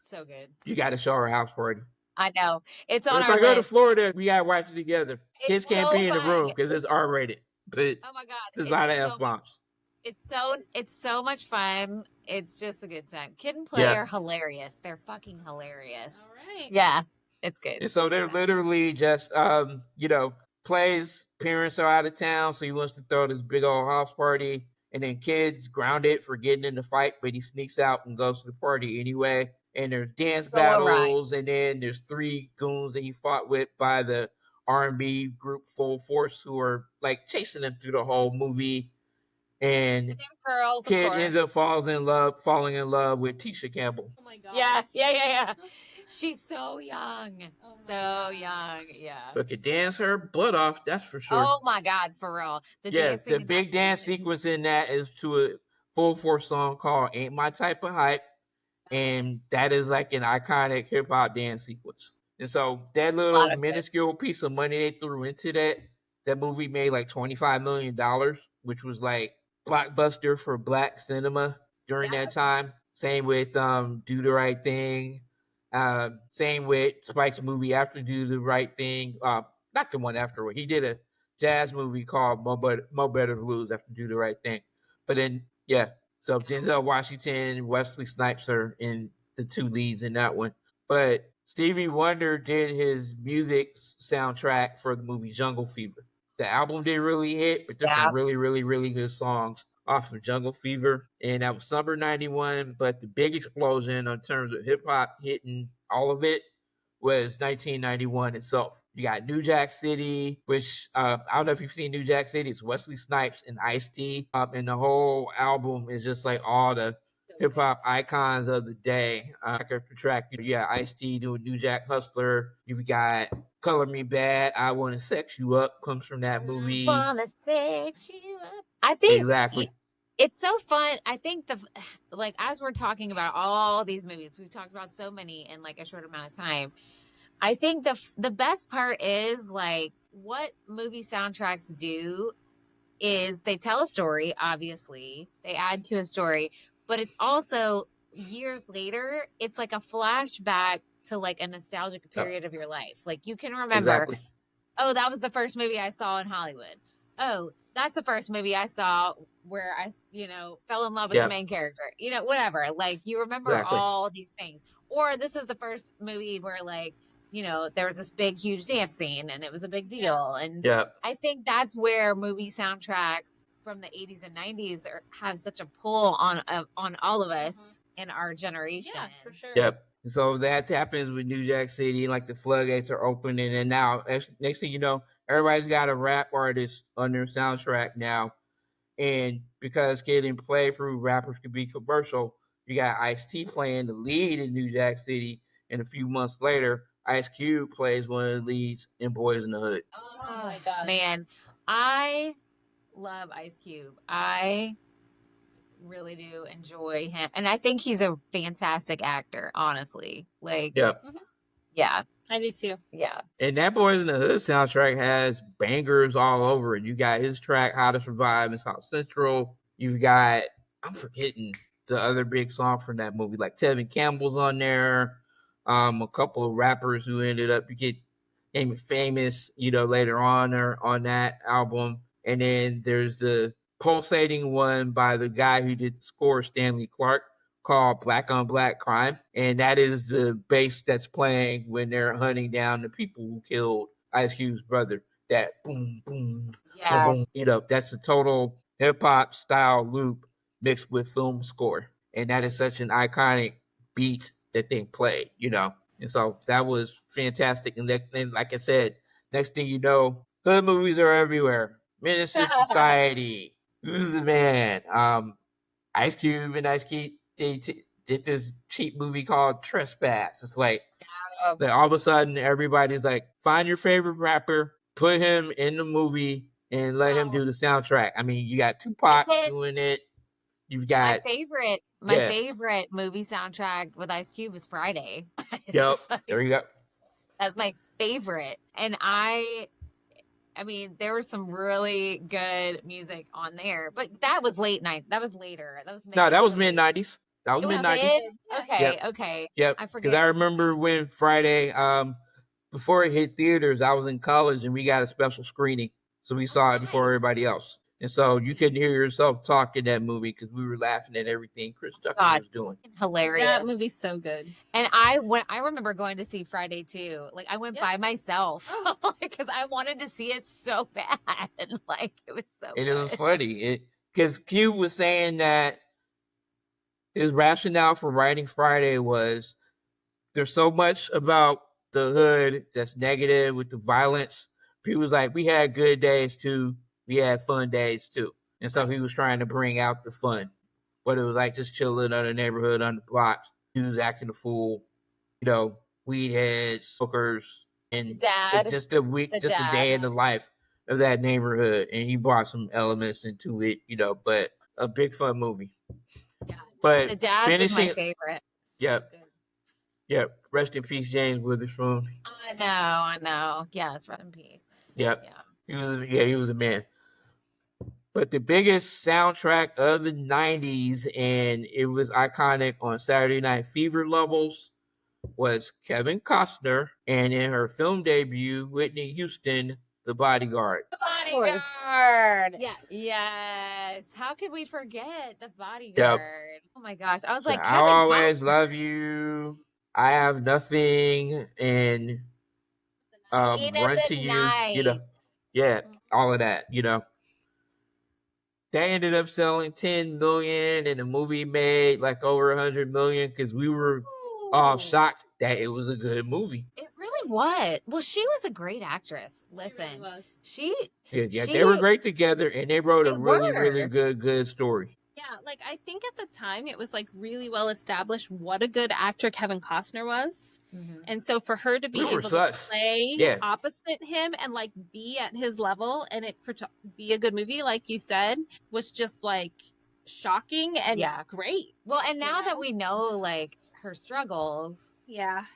So good. You got to show her House Party. I know. It's on our list. If I go to Florida, we got to watch it together. Kids can't be in the room because it's R-rated. But oh my God. There's a lot of F-bombs. It's so much fun. It's just a good time. Kid and Play are hilarious. They're fucking hilarious. All right. Yeah, it's good. And so they're literally just, Play's parents are out of town, so he wants to throw this big old house party. And then Kid's grounded for getting in the fight, but he sneaks out and goes to the party anyway. And there's dance battles, and then there's 3 goons that he fought with by the R&B group Full Force, who are like chasing him through the whole movie. And Kid ends up falling in love with Tisha Campbell. Oh my God. Yeah. She's so young. So young. Yeah. But could dance her butt off, that's for sure. Oh my God, for real. The big dance sequence in that is to a Full Force song called "Ain't My Type of Hype." And that is like an iconic hip hop dance sequence. And so that little minuscule piece of money they threw into that movie made like $25 million, which was like blockbuster for black cinema during that time. Same with Do the Right Thing. Same with Spike's movie after Do the Right Thing. Not the one afterward. He did a jazz movie called Mo Better Blues after Do the Right Thing. But then, so Denzel Washington and Wesley Snipes are in the 2 leads in that one. But Stevie Wonder did his music soundtrack for the movie Jungle Fever. The album didn't really hit, but there's some really, really, really good songs off of Jungle Fever. And that was summer 91. But the big explosion in terms of hip hop hitting all of it was 1991 itself. You got New Jack City, which I don't know if you've seen New Jack City. It's Wesley Snipes and Ice-T. And the whole album is just like all the hip hop icons of the day. Track, Ice-T doing New Jack Hustler. You've got Color Me Bad, I Wanna Sex You Up comes from that movie. Wanna sex you up. I think exactly. It's so fun. I think as we're talking about all these movies, we've talked about so many in like a short amount of time. I think the best part is like what movie soundtracks do is they tell a story, obviously. They add to a story, but it's also years later, it's like a flashback to like a nostalgic period of your life. Like you can remember, oh, that was the first movie I saw in Hollywood. Oh, that's the first movie I saw where I, fell in love with the main character. Whatever. Like you remember all these things. Or this is the first movie where like, there was this big, huge dance scene and it was a big deal. And I think that's where movie soundtracks from the 80s and 90s have such a pull on all of us in our generation. Yeah, for sure. Yep. So that happens with New Jack City, like the floodgates are opening, and now next thing you know, everybody's got a rap artist on their soundtrack now. And because Kid and Play proved rappers could be commercial, you got Ice-T playing the lead in New Jack City, and a few months later, Ice Cube plays one of the leads in Boys in the Hood. Oh my God. Man, I love Ice Cube. I really do enjoy him. And I think he's a fantastic actor, honestly. Like, yeah. I do too. Yeah. And that Boys in the Hood soundtrack has bangers all over it. You got his track, How to Survive in South Central. You've got, I'm forgetting the other big song from that movie, like Tevin Campbell's on there. A couple of rappers who ended up, you became famous, later on that album. And then there's the pulsating one by the guy who did the score, Stanley Clark, called Black on Black Crime. And that is the bass that's playing when they're hunting down the people who killed Ice Cube's brother. That boom, boom, Yeah. boom, boom. That's a total hip hop style loop mixed with film score. And that is such an iconic beat that they play, And so that was fantastic. And then, like I said, next thing you know, hood movies are everywhere. Minister Society, Who's the Man? Ice Cube and Ice Cube did this cheap movie called Trespass. It's like all of a sudden everybody's like, find your favorite rapper, put him in the movie, and let him do the soundtrack. I mean, you got Tupac doing it. You've got my favorite movie soundtrack with Ice Cube is Friday. Yep. There you go. That's my favorite. And I mean, there was some really good music on there, but that was late night. That was later. That was mid-90s. That was mid-90s. Okay. Yep. I forget. Because I remember when Friday, before it hit theaters, I was in college and we got a special screening. So we saw it before everybody else. And so you couldn't hear yourself talk in that movie because we were laughing at everything Chris Tucker was doing. Hilarious. That movie's so good. And I remember going to see Friday too. Like I went by myself because I wanted to see it so bad. Like it was so And it was funny because Cube was saying that his rationale for writing Friday was there's so much about the hood that's negative with the violence. He was like, we had good days too. We had fun days too. And so he was trying to bring out the fun. But it was like just chilling on the neighborhood, on the blocks. He was acting a fool, weed heads, hookers, and just a day in the life of that neighborhood. And he brought some elements into it, but a big fun movie. Yeah, but the dad was my favorite. Yep. Yep. Rest in peace, James Witherspoon. I know. Yes, rest in peace. Yep. Yeah. He was a man. But the biggest soundtrack of the 90s, and it was iconic on Saturday Night Fever levels, was Kevin Costner, and in her film debut, Whitney Houston, The Bodyguard. The Bodyguard. Yes. How could we forget The Bodyguard? Yep. Oh my gosh. I was like, I always love you. I have nothing, and run to you. Yeah, all of that. They ended up selling 10 million, and the movie made like over 100 million because we were all shocked that it was a good movie. It really was. Well, she was a great actress. Listen, they were great together, and they wrote a really good story. Yeah, like I think at the time it was like really well established what a good actor Kevin Costner was. Mm-hmm. And so for her to be able to play opposite him and like be at his level and to be a good movie, like you said, was just like shocking and great. Well, and now that we know like her struggles,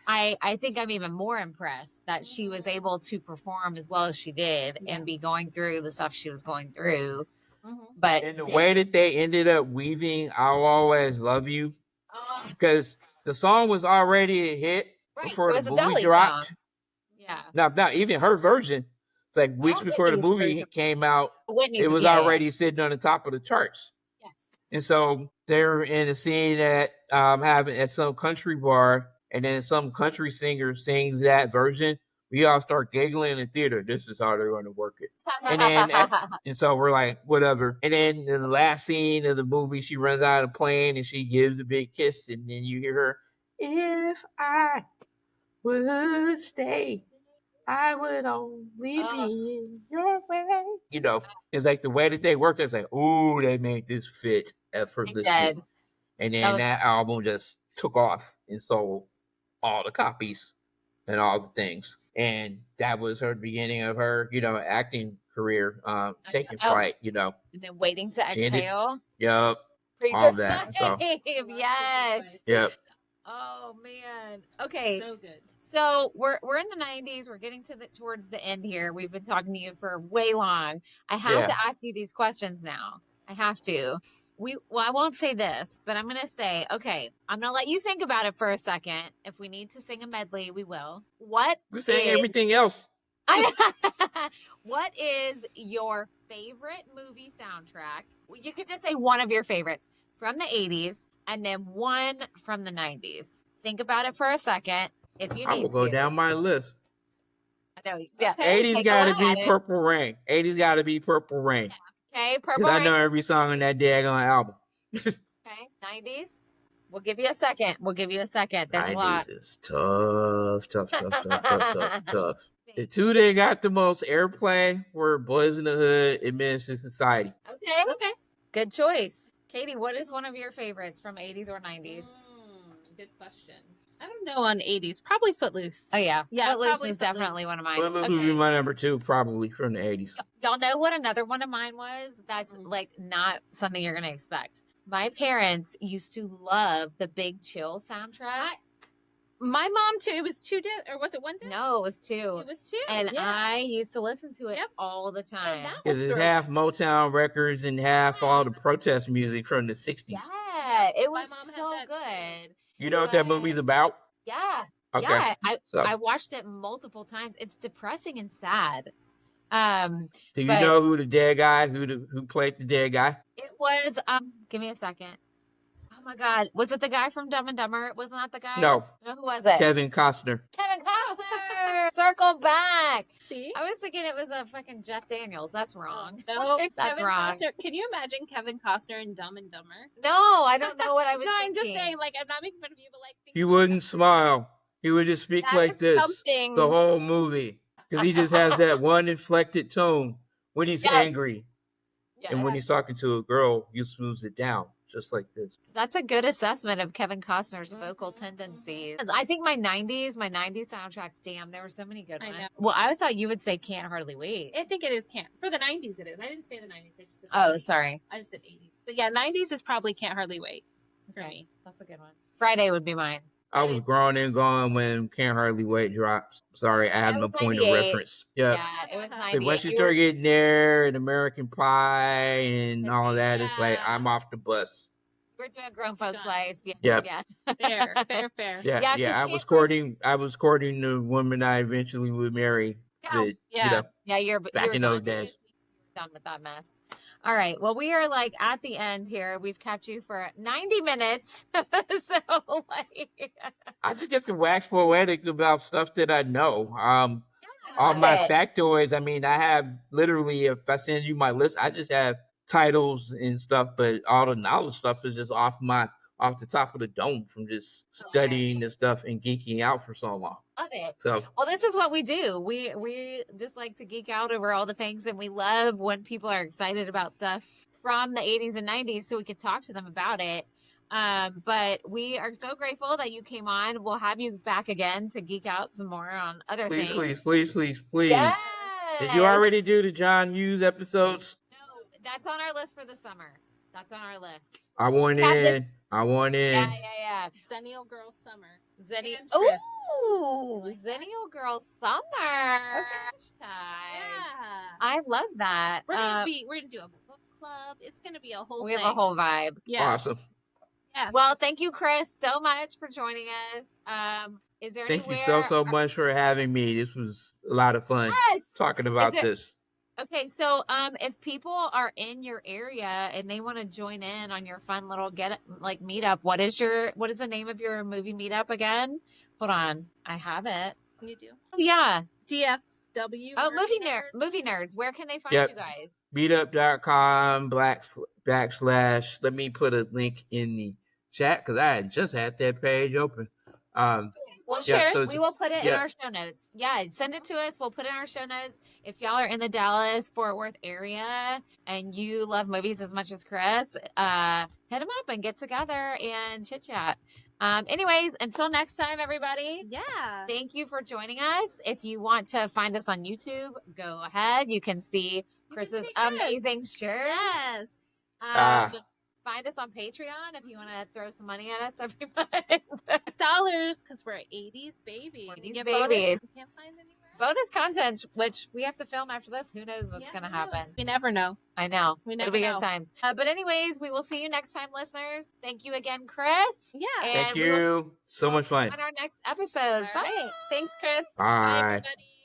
I think I'm even more impressed that she was able to perform as well as she did and be going through the stuff she was going through. Mm-hmm. But and the way that they ended up weaving "I'll Always Love You," because the song was already a hit before the movie dropped. Song. Yeah. Not even her version. It's like weeks before the movie came out. It was already sitting on the top of the charts. Yes. And so they're in a scene that happened at some country bar, and then some country singer sings that version. We all start giggling in the theater. This is how they're going to work it. And then, and so we're like, whatever. And then in the last scene of the movie, she runs out of the plane and she gives a big kiss. And then you hear her, if I would stay, I would only be in your way. It's like the way that they worked. It's like, oh, they made this fit effortlessly. And then that album just took off and sold all the copies and all the things. And that was her beginning of her, acting career, taking flight, And then Waiting to Exhale. Yep. All of that. So. Yes. Yep. Oh man. Okay. So good. So we're in the 90s. We're getting towards the end here. We've been talking to you for way long. I have to ask you these questions now. I have to. I won't say this, but I'm going to say, okay, I'm going to let you think about it for a second. If we need to sing a medley, we will. We're saying everything else. What is your favorite movie soundtrack? You could just say one of your favorites from the 80s and then one from the 90s. Think about it for a second if you need to. I will go down my list. I know. Yeah. Okay. 80s got to be Purple Rain. 80s got to be Purple Rain. Yeah. Okay, Purple Rain. Because I know Rain. every song on that daggone album. Okay, 90s. We'll give you a second. There's a lot. 90s is tough. The two that got the most airplay were Boys in the Hood and Menace to Society. Okay. Good choice. Katie, what is one of your favorites from 80s or 90s? Good question. I don't know on 80s. Probably Footloose. Oh, yeah. Footloose was Footloose. definitely one of mine. Footloose would be my number 2, probably, from the 80s. Y'all know what another one of mine was? That's like not something you're going to expect. My parents used to love the Big Chill soundtrack. My mom too. It was 2 discs, or was it 1 disc? No, it was 2. It was 2. And I used to listen to it all the time. Because it's half Motown records and half all the protest music from the 60s. Yeah, it was so good. You know what that movie's about? Yeah. Okay. Yeah, I watched it multiple times. It's depressing and sad. Do you know who the dead guy, who played the dead guy? It was, give me a second. Oh my God. Was it the guy from Dumb and Dumber? Wasn't that the guy? No. Who was it? Kevin Costner. Kevin Costner! Circle back. See? I was thinking it was a fucking Jeff Daniels. That's wrong. No, that's Kevin wrong. Costner. Can you imagine Kevin Costner in Dumb and Dumber? No, I don't know what I was No, thinking. I'm just saying, like, I'm not making fun of you, but like... He wouldn't smile. He would just speak like this something. the whole movie. Because he just has that one inflected tone when he's angry. Yes. And when he's talking to a girl, he smooths it down. Just like this. That's a good assessment of Kevin Costner's vocal tendencies. I think my 90s soundtracks, damn, there were so many good ones. Well, I thought you would say Can't Hardly Wait. I think it is Can't. For the 90s it is. I didn't say the 90s. I just said 80s. Sorry. I just said 80s. But yeah, 90s is probably Can't Hardly Wait for me. That's a good one. Friday would be mine. I was grown and gone when Can't Hardly Wait drops. Sorry, I have no point of reference. Yeah, it was 98. So once you start getting there and American Pie and all that, it's like, I'm off the bus. We're doing Grown Folks Life. Yeah. Fair. Yeah. I was courting the woman I eventually would marry. You're back in those days. Done with that mess. All right. Well, we are like at the end here. We've kept you for 90 minutes. So like I just get to wax poetic about stuff that I know. All my factoids, I mean, I have literally, if I send you my list, I just have titles and stuff, but all the knowledge stuff is just off the top of the dome from just studying this stuff and geeking out for so long. Love it. So, well, this is what we do. We just like to geek out over all the things, and we love when people are excited about stuff from the 80s and 90s so we could talk to them about it. But we are so grateful that you came on. We'll have you back again to geek out some more on other things. Please. Yes. Did you already do the John Hughes episodes? No, that's on our list for the summer. That's on our list. I want in. Yeah. Xennial Girl Summer. Xennial Girl Summer. Okay. Yeah. I love that. We're gonna do a book club. It's gonna be a whole thing. We have a whole vibe. Yeah. Awesome. Yeah. Well, thank you, Chris, so much for joining us. Is there Thank you so much for having me. This was a lot of fun talking about this. Okay, so if people are in your area and they want to join in on your fun little meetup, what is the name of your movie meetup again? Hold on, I have it. You do? Oh yeah, DFW. Oh, movie nerds. Where can they find you guys? Meetup.com // let me put a link in the chat because I just had that page open. We'll share it. We will put it in our show notes. Yeah, send it to us. We'll put it in our show notes. If y'all are in the Dallas-Fort Worth area and you love movies as much as Chris, hit him up and get together and chit-chat. Anyways, until next time, everybody. Yeah. Thank you for joining us. If you want to find us on YouTube, go ahead. You can see Chris's amazing shirt. Yes. Find us on Patreon if you want to throw some money at us every month. $, because we're 80s babies. You can't find anywhere else. bonus content, which we have to film after this. Who knows what's going to happen? We never know. I know. It'll be good times. But anyways, we will see you next time, listeners. Thank you again, Chris. Yeah. And Thank you. So much fun. On our next episode. Bye. Right. Thanks, Chris. Bye. Bye, everybody.